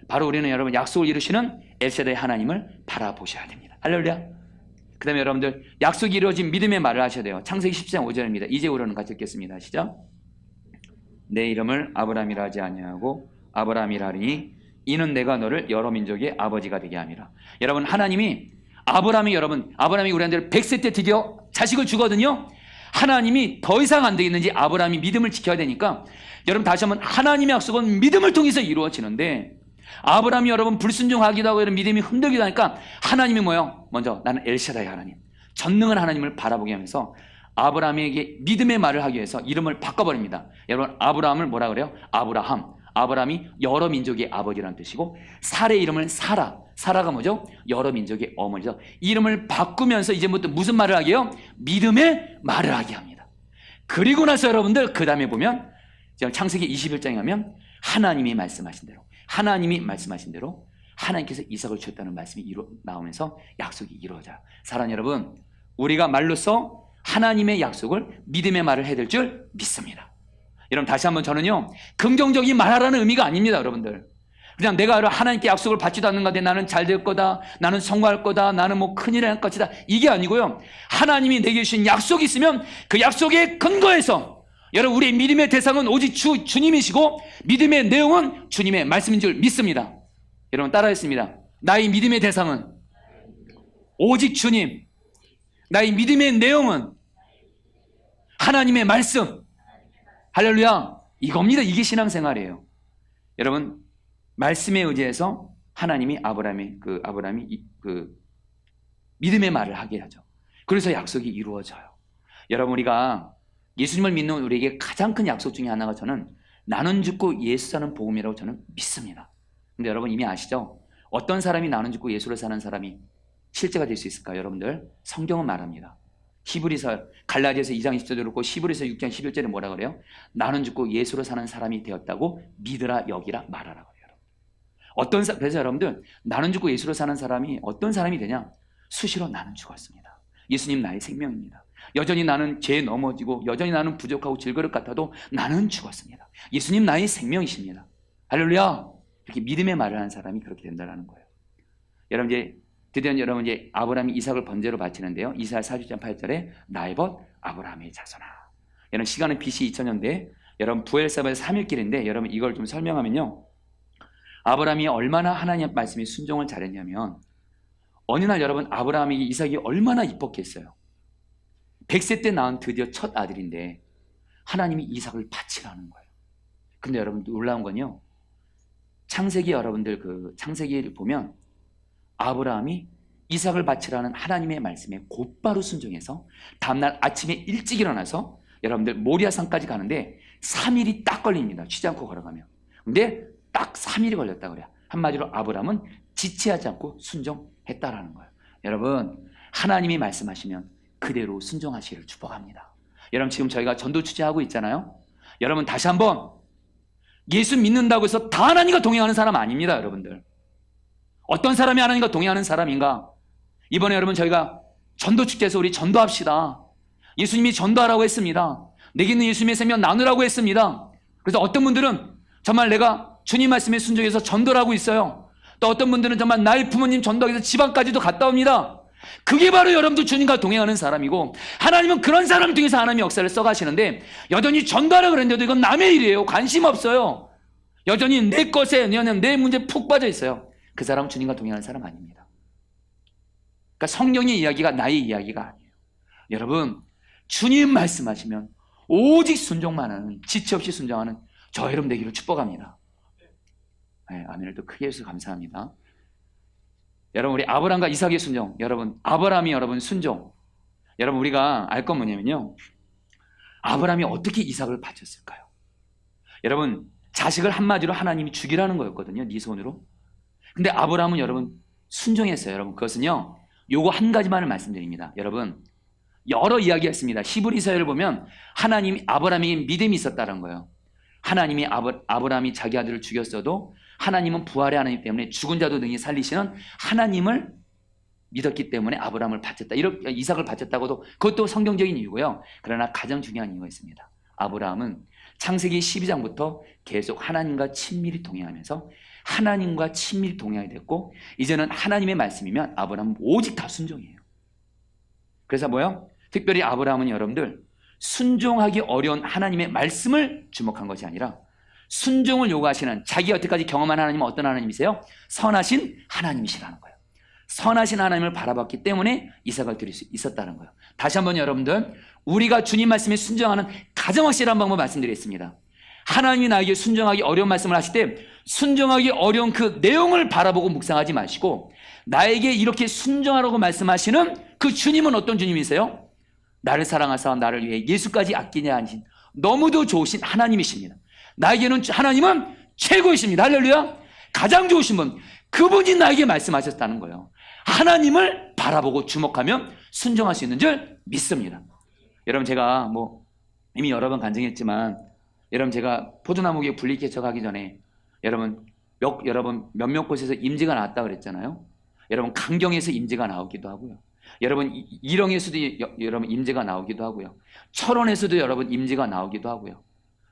바로 우리는 여러분 약속을 이루시는 엘샤다이 하나님을 바라보셔야 됩니다. 할렐루야. 그 다음에 여러분들 약속이 이루어진 믿음의 말을 하셔야 돼요. 창세기 10장 5절입니다. 이제 우리는 같이 읽겠습니다. 시작. 내 이름을 아브라함이라 하지 아니하고 아브라함이라 하리니 이는 내가 너를 여러 민족의 아버지가 되게 함이라. 여러분 하나님이 아브라함이 우리한테 100세 때 드디어 자식을 주거든요. 하나님이 더 이상 안 되겠는지 아브라함이 믿음을 지켜야 되니까 여러분 다시 한번 하나님의 약속은 믿음을 통해서 이루어지는데 아브라함이 여러분 불순종하기도 하고 이런 믿음이 흔들기도 하니까 하나님이 뭐예요? 먼저 나는 엘샤다이 하나님 전능한 하나님을 바라보게 하면서 아브라함에게 믿음의 말을 하기 위해서 이름을 바꿔버립니다. 여러분 아브라함을 뭐라 그래요? 아브라함이 여러 민족의 아버지라는 뜻이고 사라의 이름을 사라가 뭐죠? 여러 민족의 어머니죠. 이름을 바꾸면서 이제부터 무슨 말을 하게 해요? 믿음의 말을 하게 합니다. 그리고 나서 여러분들 그 다음에 보면 창세기 21장에 가면 하나님이 말씀하신 대로 하나님께서 이삭을 주셨다는 말씀이 나오면서 약속이 이루어져요. 사랑하는 여러분 우리가 말로써 하나님의 약속을 믿음의 말을 해야 될 줄 믿습니다. 여러분 다시 한번 저는요 긍정적인 말하라는 의미가 아닙니다. 여러분들 그냥 내가 하나님께 약속을 받지도 않는 가운데 나는 잘 될 거다, 나는 성공할 거다, 나는 뭐 큰일 할 것이다 이게 아니고요 하나님이 내게 주신 약속이 있으면 그 약속의 근거에서 여러분 우리의 믿음의 대상은 오직 주님이시고 믿음의 내용은 주님의 말씀인 줄 믿습니다. 여러분 따라했습니다. 나의 믿음의 대상은 오직 주님, 나의 믿음의 내용은 하나님의 말씀. 할렐루야. 이겁니다. 이게 신앙생활이에요. 여러분 말씀에 의지해서 하나님이 아브라함이 믿음의 말을 하게 하죠. 그래서 약속이 이루어져요. 여러분, 우리가 예수님을 믿는 우리에게 가장 큰 약속 중에 하나가 저는 나는 죽고 예수 사는 복음이라고 저는 믿습니다. 근데 여러분 이미 아시죠? 어떤 사람이 나는 죽고 예수를 사는 사람이 실제가 될 수 있을까요? 여러분들, 성경은 말합니다. 히브리서 갈라디아서 2장 20절도 그렇고 히브리서 6장 11절에 뭐라 그래요? 나는 죽고 예수로 사는 사람이 되었다고 믿으라 여기라 말하라 그래요. 그래서 여러분들, 나는 죽고 예수로 사는 사람이 어떤 사람이 되냐? 수시로 나는 죽었습니다. 예수님 나의 생명입니다. 여전히 나는 죄에 넘어지고 여전히 나는 부족하고 질그릇 같아도 나는 죽었습니다. 예수님 나의 생명이십니다. 할렐루야. 이렇게 믿음의 말을 하는 사람이 그렇게 된다는 거예요. 여러분, 드디어 여러분 아브라함이 이삭을 번제로 바치는데요. 이사야 40장 8절에 나의 벗 아브라함의 자손아. 여러분, 시간은 BC 2000년대, 여러분 부엘사바의 3일길인데, 여러분 이걸 좀 설명하면요, 아브라함이 얼마나 하나님 말씀에 순종을 잘했냐면, 어느 날 여러분 아브라함이 이삭이 얼마나 이뻤겠어요. 100세 때 낳은 드디어 첫 아들인데 하나님이 이삭을 바치라는 거예요. 근데 여러분 놀라운 건요, 창세기 여러분들 창세기를 보면 아브라함이 이삭을 바치라는 하나님의 말씀에 곧바로 순종해서 다음날 아침에 일찍 일어나서 여러분들 모리아산까지 가는데 3일이 딱 걸립니다. 쉬지 않고 걸어가면. 근데 딱 3일이 걸렸다 그래요. 한마디로 아브라함은 지체하지 않고 순종했다라는 거예요. 여러분, 하나님이 말씀하시면 그대로 순종하시기를 축복합니다. 여러분, 지금 저희가 전도 취재하고 있잖아요. 여러분, 다시 한번, 예수 믿는다고 해서 다 하나님과 동행하는 사람 아닙니다. 여러분들, 어떤 사람이 하나님과 동행하는 사람인가? 이번에 여러분 저희가 전도 축제에서 우리 전도합시다. 예수님이 전도하라고 했습니다. 내게 있는 예수님의 생명 나누라고 했습니다. 그래서 어떤 분들은 정말 내가 주님 말씀에 순종해서 전도를 하고 있어요. 또 어떤 분들은 정말 나의 부모님 전도하기 위해서 지방까지도 갔다 옵니다. 그게 바로 여러분도 주님과 동행하는 사람이고, 하나님은 그런 사람을 통해서 하나님의 역사를 써가시는데, 여전히 전도하라고 그랬는데도 이건 남의 일이에요. 관심 없어요. 여전히 내 것에, 내 문제에 푹 빠져 있어요. 그 사람은 주님과 동행하는 사람 아닙니다. 그러니까 성경의 이야기가 나의 이야기가 아니에요. 여러분, 주님 말씀하시면 오직 순종만 하는, 지체 없이 순종하는 저 여러분 되기를 축복합니다. 네, 아멘을 또 크게 해주셔서 감사합니다. 여러분, 우리 아브라함과 이삭의 순종, 여러분 아브라함이 여러분 순종, 여러분 우리가 알 건 뭐냐면요, 아브라함이 어떻게 이삭을 바쳤을까요? 여러분, 자식을 한마디로 하나님이 죽이라는 거였거든요. 네 손으로. 근데 아브라함은 여러분 순종했어요. 여러분, 그것은요, 요거 한 가지만을 말씀드립니다. 여러분, 여러 이야기가 있습니다. 히브리서를 보면 하나님이 아브라함에게 믿음이 있었다는 거예요. 하나님이 아브라함이 자기 아들을 죽였어도 하나님은 부활의 하나님 때문에 죽은 자도 능히 살리시는 하나님을 믿었기 때문에 아브라함을 바쳤다, 이렇게 이삭을 바쳤다고도, 그것도 성경적인 이유고요. 그러나 가장 중요한 이유가 있습니다. 아브라함은 창세기 12장부터 계속 하나님과 친밀히 동행하면서 하나님과 친밀히 동행하게 됐고, 이제는 하나님의 말씀이면 아브라함은 오직 다 순종이에요. 그래서 뭐요? 특별히 아브라함은 여러분들 순종하기 어려운 하나님의 말씀을 주목한 것이 아니라 순종을 요구하시는, 자기가 여태까지 경험한 하나님은 어떤 하나님이세요? 선하신 하나님이시라는 거예요. 선하신 하나님을 바라봤기 때문에 이삭을 드릴 수 있었다는 거예요. 다시 한번 여러분들, 우리가 주님 말씀에 순종하는 가장 확실한 방법 말씀드리겠습니다. 하나님이 나에게 순종하기 어려운 말씀을 하실 때 순종하기 어려운 그 내용을 바라보고 묵상하지 마시고, 나에게 이렇게 순종하라고 말씀하시는 그 주님은 어떤 주님이세요? 나를 사랑하사 나를 위해 예수까지 아끼냐 하신 너무도 좋으신 하나님이십니다. 나에게는 하나님은 최고이십니다. 할렐루야. 가장 좋으신 분, 그분이 나에게 말씀하셨다는 거예요. 하나님을 바라보고 주목하면 순종할 수 있는 줄 믿습니다. 여러분, 제가 이미 여러 번 간증했지만, 여러분 제가 포도나무에 분리개척하기 전에 여러분 몇몇 곳에서 임지가 나왔다 그랬잖아요. 여러분, 강경에서 임지가 나오기도 하고요. 여러분, 일영에서도 여러분 임지가 나오기도 하고요. 철원에서도 여러분 임지가 나오기도 하고요.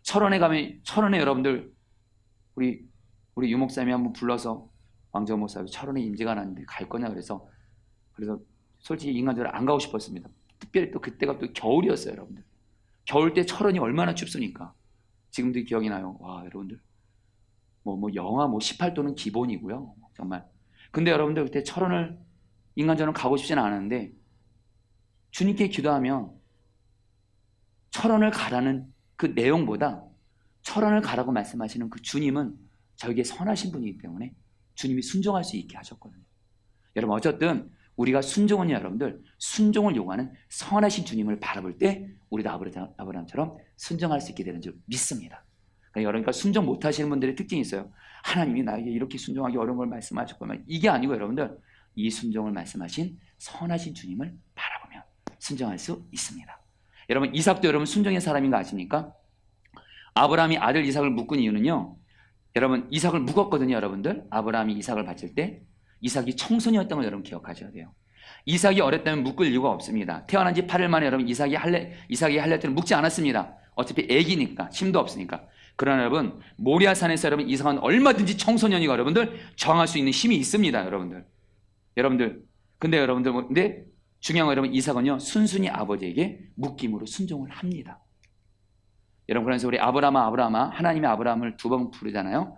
철원에 가면, 철원에 여러분들 우리 유목사님이 한번 불러서, 왕정 목사 철원에 임지가 났는데 갈 거냐 그래서 솔직히 인간적으로 안 가고 싶었습니다. 특별히 또 그때가 또 겨울이었어요. 여러분들, 겨울 때 철원이 얼마나 춥습니까? 지금도 기억이 나요. 와, 여러분들, 영하 18도는 기본이고요, 정말. 근데 여러분들, 그때 철원을 인간적으로 가고 싶지는 않았는데 주님께 기도하면 철원을 가라는 그 내용보다 철원을 가라고 말씀하시는 그 주님은 저에게 선하신 분이기 때문에 주님이 순종할 수 있게 하셨거든요. 여러분 어쨌든 우리가 순종은요, 여러분들 순종을 요구하는 선하신 주님을 바라볼 때 우리도 아브라함처럼 순종할 수 있게 되는 줄 믿습니다. 그러니까 순종 못하시는 분들의 특징이 있어요. 하나님이 나에게 이렇게 순종하기 어려운 걸 말씀하셨구나. 이게 아니고 여러분들 이 순종을 말씀하신 선하신 주님을 바라보면 순종할 수 있습니다. 여러분 이삭도 여러분 순종의 사람인 거 아십니까? 아브라함이 아들 이삭을 묶은 이유는요, 여러분 이삭을 묶었거든요. 여러분들 아브라함이 이삭을 바칠 때 이삭이 청소년이었던 걸 여러분 기억하셔야 돼요. 이삭이 어렸다면 묶을 이유가 없습니다. 태어난 지 8일 만에 여러분 이삭이 할례 때는 묶지 않았습니다. 어차피 애기니까 힘도 없으니까. 그러나 여러분 모리아산에서 여러분 이삭은 얼마든지 청소년이가 여러분들 저항할 수 있는 힘이 있습니다. 여러분들 근데 여러분들 근데 중요한 건 여러분 이삭은요 순순히 아버지에게 묶임으로 순종을 합니다. 여러분 그래서 우리 아브라함아 하나님의 아브라함을 두 번 부르잖아요.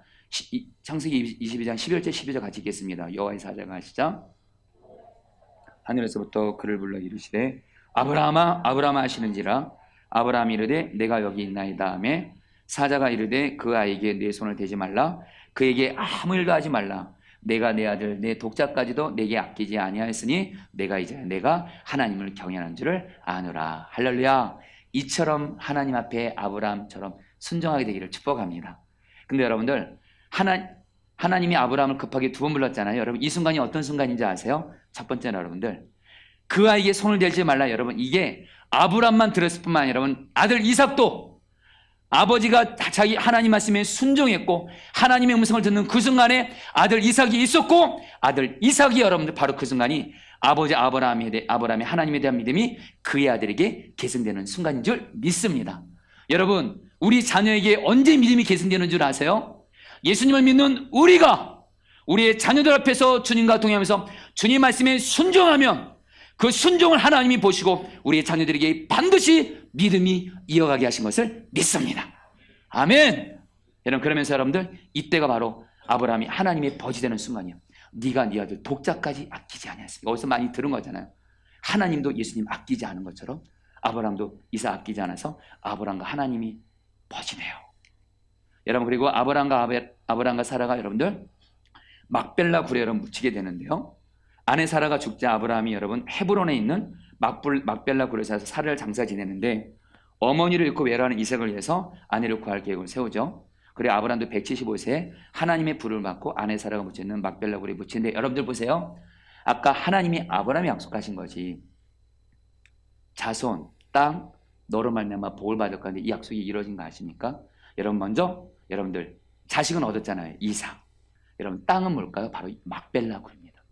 창세기 22장 11절 12절 같이 읽겠습니다. 여호와의 사자가 시작. 하늘에서부터 그를 불러 이르시되 아브라함아 하시는지라. 아브라함이 이르되 내가 여기 있나이다 하며 사자가 이르되 그 아이에게 내 손을 대지 말라. 그에게 아무 일도 하지 말라. 내가 내 아들 내 독자까지도 내게 아끼지 아니하였으니 내가 하나님을 경외하는 줄을 아노라. 할렐루야. 이처럼 하나님 앞에 아브라함처럼 순종하게 되기를 축복합니다. 근데 여러분들 하나님이 아브라함을 급하게 두 번 불렀잖아요. 여러분 이 순간이 어떤 순간인지 아세요? 첫 번째는 여러분들 그 아이에게 손을 대지 말라. 여러분 이게 아브라함만 들었을 뿐만 아니라 여러분 아들 이삭도 아버지가 자기 하나님 말씀에 순종했고 하나님의 음성을 듣는 그 순간에 아들 이삭이 있었고 아들 이삭이 여러분들 바로 그 순간이 아버지 아브라함의 하나님에 대한 믿음이 그의 아들에게 계승되는 순간인 줄 믿습니다. 여러분 우리 자녀에게 언제 믿음이 계승되는 줄 아세요? 예수님을 믿는 우리가 우리의 자녀들 앞에서 주님과 동행하면서 주님 말씀에 순종하면 그 순종을 하나님이 보시고 우리의 자녀들에게 반드시 믿음이 이어가게 하신 것을 믿습니다. 아멘. 여러분 그러면서 여러분들 이때가 바로 아브라함이 하나님의 버지 되는 순간이에요. 네가 네 아들 독자까지 아끼지 아니하였습니까? 어디서 많이 들은 거잖아요. 하나님도 예수님 아끼지 않은 것처럼 아브라함도 이삭 아끼지 않아서 아브라함과 하나님이 버지 돼요. 여러분 그리고 아브라함과 사라가 여러분들 막벨라 굴에 여러분 묻히게 되는데요. 아내 사라가 죽자 아브라함이 여러분 헤브론에 있는 막벨라 굴에서 사라를 장사 지내는데 어머니를 잃고 외로워하는 이삭을 위해서 아내를 구할 계획을 세우죠. 그리고 아브라함도 175세에 하나님의 불을 받고 아내 사라가 묻혀있는 막벨라 굴에 묻히는데 여러분들 보세요. 아까 하나님이 아브라함이 약속하신 것이 자손, 땅, 너로 말미암아 복을 받을 건데 이 약속이 이루어진 거 아십니까? 여러분 먼저 여러분들 자식은 얻었잖아요. 이삭. 여러분 땅은 뭘까요? 바로 막벨라 굴입니다.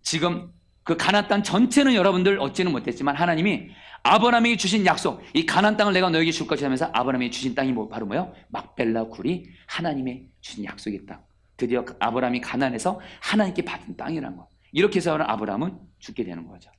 지금 그 가나안 땅 전체는 여러분들 얻지는 못했지만 하나님이 아브라함에게 주신 약속, 이 가나안 땅을 내가 너에게 줄 것이라 하면서 아브라함에게 주신 땅이 바로 뭐예요? 막벨라 굴이 하나님의 주신 약속의 땅. 드디어 아브라함이 가나안에서 하나님께 받은 땅이라는 거. 이렇게 해서 아브라함은 죽게 되는 거죠.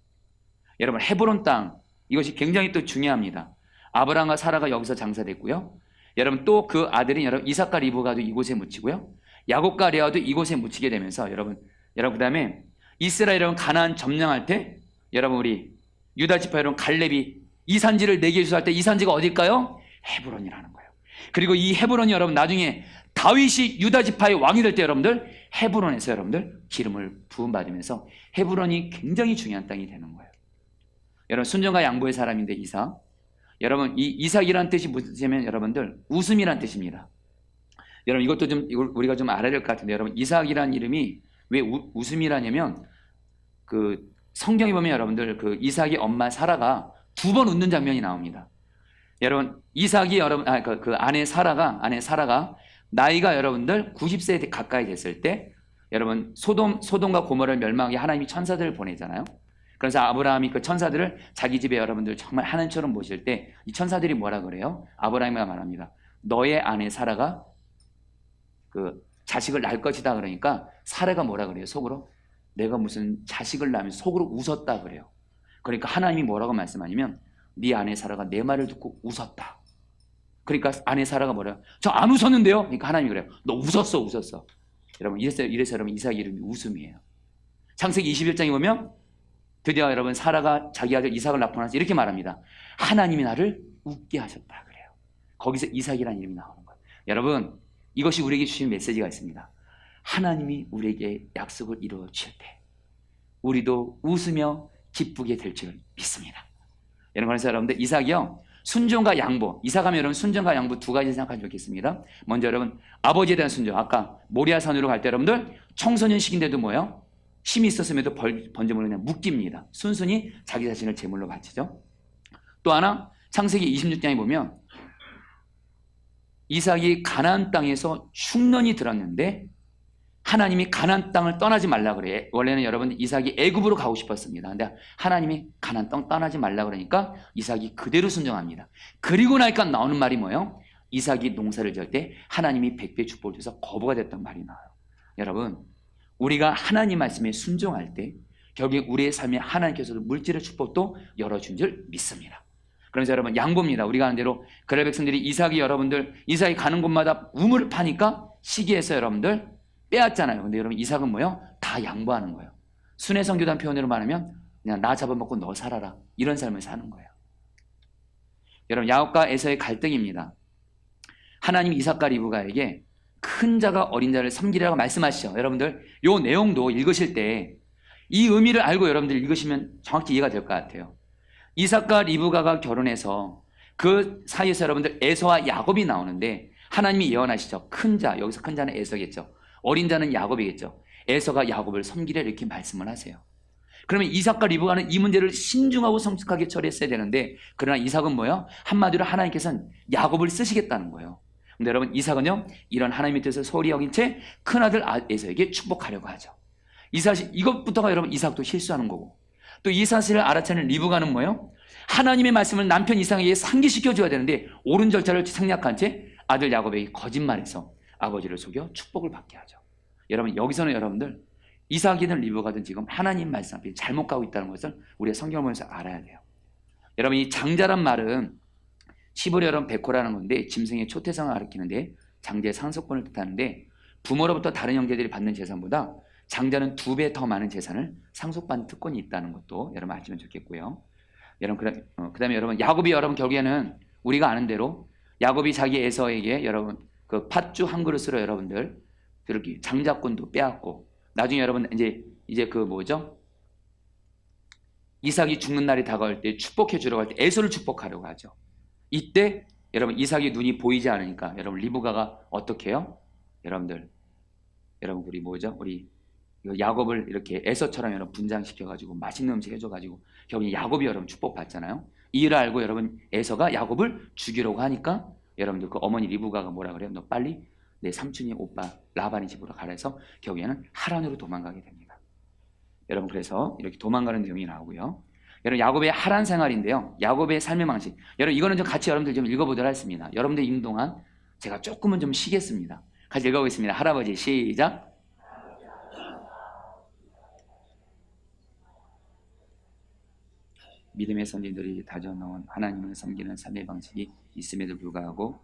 여러분 헤브론 땅 이것이 굉장히 또 중요합니다. 아브라함과 사라가 여기서 장사됐고요. 여러분 또 그 아들인 여러분 이삭과 리브가도 이곳에 묻히고요. 야곱과 레아도 이곳에 묻히게 되면서 여러분 그다음에 이스라엘 여러분 가나안 점령할 때 여러분 우리 유다 지파 여러분 갈렙이 이 산지를 내게 주소할 때 이 산지가 어딜까요? 헤브론이라는 거예요. 그리고 이 헤브론이 여러분 나중에 다윗이 유다 지파의 왕이 될 때 여러분들 헤브론에서 여러분들 기름을 부음 받으면서 헤브론이 굉장히 중요한 땅이 되는 거예요. 여러분 순종과 양보의 사람인데 이삭. 여러분 이 이삭이라는 뜻이 무슨 여러분들 웃음이라는 뜻입니다. 여러분 이것도 좀 우리가 좀 알아야 될 것 같은데 여러분 이삭이라는 이름이 왜 웃음이라냐면 그 성경에 보면 여러분들 그 이삭의 엄마 사라가 두 번 웃는 장면이 나옵니다. 여러분 이삭이 여러분 그 아내 사라가 나이가 여러분들 90세 가까이 됐을 때 여러분 소돔과 고모라를 멸망하게 하나님이 천사들을 보내잖아요. 그래서 아브라함이 그 천사들을 자기 집에 여러분들 정말 하나님처럼 모실 때 이 천사들이 뭐라 그래요? 아브라함이가 말합니다. 너의 아내 사라가 그 자식을 낳을 것이다. 그러니까 사라가 뭐라 그래요? 속으로 내가 무슨 자식을 낳으면 속으로 웃었다 그래요. 그러니까 하나님이 뭐라고 말씀하냐면 네 아내 사라가 내 말을 듣고 웃었다. 그러니까 아내 사라가 뭐래요? 저 안 웃었는데요? 그러니까 하나님이 그래요. 너 웃었어. 여러분 이래서 여러분 이삭 이름이 웃음이에요. 창세기 21장에 보면 드디어 여러분 사라가 자기 아들 이삭을 낳고 나서 이렇게 말합니다. 하나님이 나를 웃게 하셨다 그래요. 거기서 이삭이라는 이름이 나오는 거예요. 여러분 이것이 우리에게 주신 메시지가 있습니다. 하나님이 우리에게 약속을 이루어 주실 때 우리도 웃으며 기쁘게 될 줄 믿습니다. 그래서 여러분들 이삭이요, 순종과 양보, 이삭하면 여러분 순종과 양보 두 가지 생각하면 좋겠습니다. 먼저 여러분 아버지에 대한 순종, 아까 모리아산으로 갈 때 여러분들 청소년 시기인데도 뭐예요? 힘이 있었음에도 번제물을 그냥 묶입니다. 순순히 자기 자신을 제물로 바치죠. 또 하나 창세기 26장에 보면 이삭이 가나안 땅에서 흉년이 들었는데 하나님이 가나안 땅을 떠나지 말라 그래. 원래는 여러분 이삭이 애굽으로 가고 싶었습니다. 근데 하나님이 가나안 땅 떠나지 말라 그러니까 이삭이 그대로 순종합니다. 그리고 나니까 나오는 말이 뭐예요? 이삭이 농사를 지을 때 하나님이 100배 축복을 줘서 거부가 됐던 말이 나와요. 여러분, 우리가 하나님 말씀에 순종할 때 결국 우리의 삶에 하나님께서도 물질의 축복도 열어준 줄 믿습니다. 그래서 여러분 양보입니다. 우리가 하는 대로 그레 백성들이 이삭이 가는 곳마다 우물을 파니까 시기해서 여러분들 빼앗잖아요. 근데 여러분 이삭은 뭐예요? 다 양보하는 거예요. 순회성교단 표현으로 말하면 그냥 나 잡아먹고 너 살아라, 이런 삶을 사는 거예요. 여러분 야곱과 에서의 갈등입니다. 하나님 이삭과 리브가에게 큰 자가 어린 자를 섬기라고 말씀하시죠. 여러분들 이 내용도 읽으실 때 이 의미를 알고 여러분들 읽으시면 정확히 이해가 될 것 같아요. 이삭과 리브가가 결혼해서 그 사이에서 여러분들 에서와 야곱이 나오는데 하나님이 예언하시죠. 큰 자, 여기서 큰 자는 에서겠죠. 어린 자는 야곱이겠죠. 에서가 야곱을 섬기라 이렇게 말씀을 하세요. 그러면 이삭과 리브가는 이 문제를 신중하고 성숙하게 처리했어야 되는데, 그러나 이삭은 뭐예요? 한마디로 하나님께서는 야곱을 쓰시겠다는 거예요. 근데 여러분 이삭은요, 이런 하나님의 뜻을 소홀히 여긴 채 큰아들 에서에게 축복하려고 하죠. 이 사실, 이것부터가 여러분 이삭도 실수하는 거고, 또 이 사실을 알아채는 리브가는 뭐예요? 하나님의 말씀을 남편 이삭에게 상기시켜줘야 되는데 옳은 절차를 생략한 채 아들 야곱에게 거짓말해서 아버지를 속여 축복을 받게 하죠. 여러분 여기서는 여러분들 이삭이든 리브가든 지금 하나님 말씀 앞에 잘못 가고 있다는 것을 우리가 성경을 보면서 알아야 돼요. 여러분 이 장자란 말은 시브리 여러분 백호라는 건데 짐승의 초태성을 가리키는데 장자의 상속권을 뜻하는데, 부모로부터 다른 형제들이 받는 재산보다 장자는 2배 더 많은 재산을 상속받는 특권이 있다는 것도 여러분 아시면 좋겠고요. 여러분 그다음에 여러분 야곱이 여러분 결국에는 우리가 아는 대로 야곱이 자기 에서에게 여러분 그 팥죽 한 그릇으로 여러분들 그렇게 장자권도 빼앗고, 나중에 여러분 이제 그 뭐죠? 이삭이 죽는 날이 다가올 때 축복해 주려고 할 때 에서를 축복하려고 하죠. 이때 여러분 이삭이 눈이 보이지 않으니까 여러분 리브가가 어떻게 해요? 여러분 우리 뭐죠? 우리 야곱을 이렇게 에서처럼 여러분 분장시켜 가지고 맛있는 음식 해줘 가지고 결국 야곱이 여러분 축복받잖아요. 이 일을 알고 여러분 에서가 야곱을 죽이려고 하니까 여러분들 그 어머니 리브가가 뭐라 그래요? 너 빨리 내 삼촌이 오빠 라반의 집으로 가라 해서 결국에는 하란으로 도망가게 됩니다. 여러분 그래서 이렇게 도망가는 내용이 나오고요. 여러분 야곱의 하란 생활인데요, 야곱의 삶의 방식, 여러분 이거는 좀 같이 여러분들 좀 읽어보도록 하겠습니다. 여러분들 읽는 동안 제가 조금은 좀 쉬겠습니다. 같이 읽어보겠습니다. 할아버지 시작. 믿음의 선진들이 다져놓은 하나님을 섬기는 삶의 방식이 있음에도 불구하고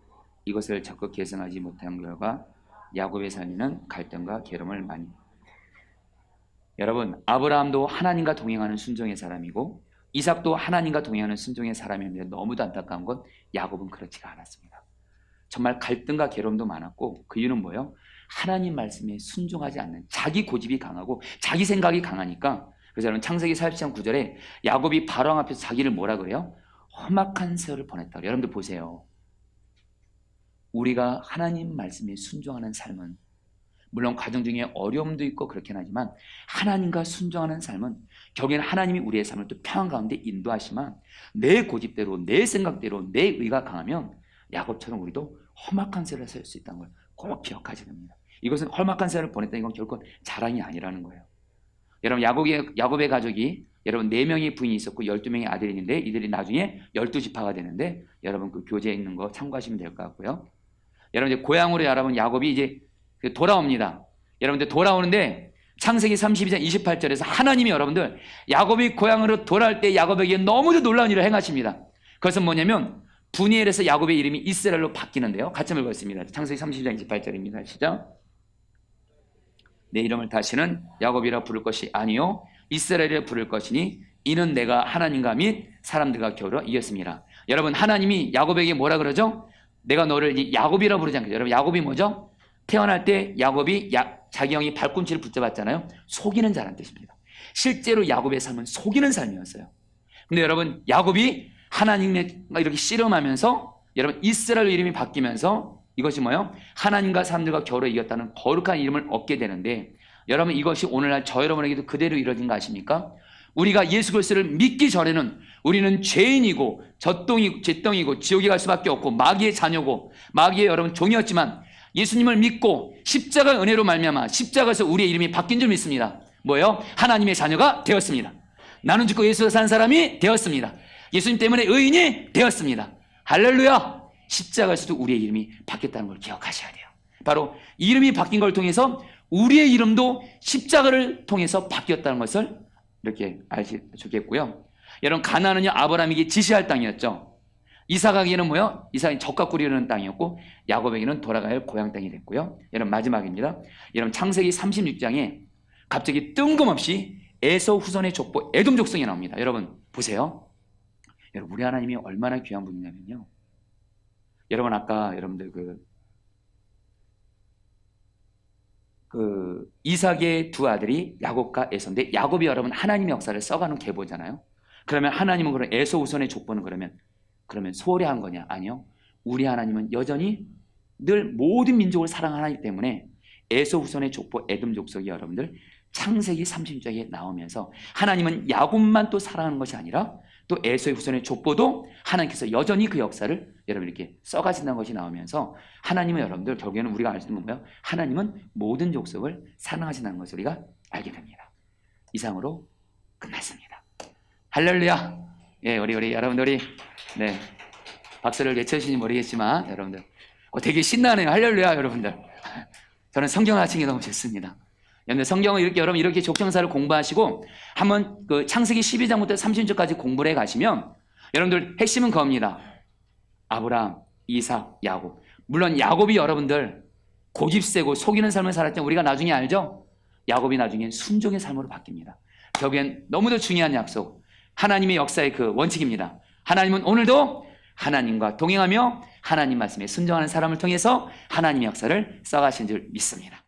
이것을 적극 개선하지 못한 결과 야곱의 삶에는 갈등과 괴로움을 많이. 여러분 아브라함도 하나님과 동행하는 순종의 사람이고 이삭도 하나님과 동행하는 순종의 사람이었는데 너무도 안타까운 건 야곱은 그렇지가 않았습니다. 정말 갈등과 괴로움도 많았고, 그 이유는 뭐예요? 하나님 말씀에 순종하지 않는 자기 고집이 강하고 자기 생각이 강하니까. 그래서 여러분 창세기 47장 9절에 야곱이 바로왕 앞에서 자기를 뭐라 그래요? 험악한 세월을 보냈다. 여러분들 보세요. 우리가 하나님 말씀에 순종하는 삶은 물론 과정 중에 어려움도 있고 그렇긴 하지만 하나님과 순종하는 삶은 결국에는 하나님이 우리의 삶을 또 평안 가운데 인도하시면 내 고집대로 내 생각대로 내 의가 강하면 야곱처럼 우리도 험악한 세월을 살 수 있다는 걸 꼭 기억하셔야 됩니다. 이것은 험악한 세월을 보냈다는 건 결코 자랑이 아니라는 거예요. 여러분 야곱의 가족이 여러분 4명의 부인이 있었고 12명의 아들이 있는데 이들이 나중에 12지파가 되는데 여러분 그 교재에 있는 거 참고하시면 될 것 같고요. 여러분 이제 고향으로 여러분 야곱이 이제 돌아옵니다. 여러분들 돌아오는데 창세기 32장 28절에서 하나님이 여러분들 야곱이 고향으로 돌아올 때 야곱에게 너무도 놀라운 일을 행하십니다. 그것은 뭐냐면 분이엘에서 야곱의 이름이 이스라엘로 바뀌는데요. 같이 읽겠습니다. 창세기 32장 28절입니다. 시작. 내 이름을 다시는 야곱이라 부를 것이 아니요 이스라엘이라 부를 것이니 이는 내가 하나님과 및 사람들과 겨루어 이겼습니다. 여러분 하나님이 야곱에게 뭐라 그러죠? 내가 너를 야곱이라 부르지 않겠죠. 여러분 야곱이 뭐죠? 태어날 때 야곱이 자기 형이 발꿈치를 붙잡았잖아요. 속이는 자란 뜻입니다. 실제로 야곱의 삶은 속이는 삶이었어요. 근데 여러분, 야곱이 하나님의 이렇게 씨름하면서 여러분 이스라엘 이름이 바뀌면서 이것이 뭐예요? 하나님과 사람들과 겨루 이겼다는 거룩한 이름을 얻게 되는데, 여러분 이것이 오늘날 저 여러분에게도 그대로 이루어진 거 아십니까? 우리가 예수 그리스도를 믿기 전에는 우리는 죄인이고 잿덩이고 지옥에 갈 수밖에 없고 마귀의 자녀고 마귀의 여러분 종이었지만, 예수님을 믿고 십자가 은혜로 말미암아 십자가에서 우리의 이름이 바뀐 줄 믿습니다. 뭐예요? 하나님의 자녀가 되었습니다. 나는 죽고 예수가 산 사람이 되었습니다. 예수님 때문에 의인이 되었습니다. 할렐루야. 십자가에서도 우리의 이름이 바뀌었다는 걸 기억하셔야 돼요. 바로 이름이 바뀐 걸 통해서 우리의 이름도 십자가를 통해서 바뀌었다는 것을 이렇게 알시 좋겠고요. 여러분, 가나안은요 아브라함에게 지시할 땅이었죠. 이삭에게는 뭐요? 이삭이 젖과 꿀이 흐르는 땅이었고, 야곱에게는 돌아가야 할 고향 땅이 됐고요. 여러분, 마지막입니다. 여러분, 창세기 36장에 갑자기 뜬금없이 에서 후손의 족보 에돔 족속이 나옵니다. 여러분 보세요. 여러분, 우리 하나님이 얼마나 귀한 분이냐면요, 여러분 아까 여러분들 그 이삭의 두 아들이 야곱과 에서인데, 야곱이 여러분 하나님의 역사를 써가는 계보잖아요. 그러면 하나님은 그런 에서 후손의 족보는 그러면 소홀히 한 거냐? 아니요. 우리 하나님은 여전히 늘 모든 민족을 사랑하기 때문에 에서 후손의 족보 에돔 족속이 여러분들 창세기 30장에 나오면서 하나님은 야곱만 또 사랑하는 것이 아니라 또 에서의 후손의 족보도 하나님께서 여전히 그 역사를 여러분 이렇게 써가신다는 것이 나오면서, 하나님은 여러분들 결국에는 우리가 알 수 있는 뭐예요? 하나님은 모든 족속을 사랑하신다는 것을 우리가 알게 됩니다. 이상으로 끝났습니다. 할렐루야. 예, 우리 여러분들이 네, 박수를 외쳐주시는지 모르겠지만 여러분들 되게 신나네요. 할렐루야. 여러분들, 저는 성경 하시는 게 너무 좋습니다. 여러분, 성경을 이렇게 여러분 이렇게 족정사를 공부하시고 한번 그 창세기 12장부터 30절까지 공부를 해 가시면 여러분들 핵심은 겁니다. 아브라함, 이삭, 야곱. 물론 야곱이 여러분들 고집세고 속이는 삶을 살았지만 우리가 나중에 알죠? 야곱이 나중엔 순종의 삶으로 바뀝니다. 결국엔 너무도 중요한 약속, 하나님의 역사의 그 원칙입니다. 하나님은 오늘도 하나님과 동행하며 하나님 말씀에 순종하는 사람을 통해서 하나님의 역사를 써가신 줄 믿습니다.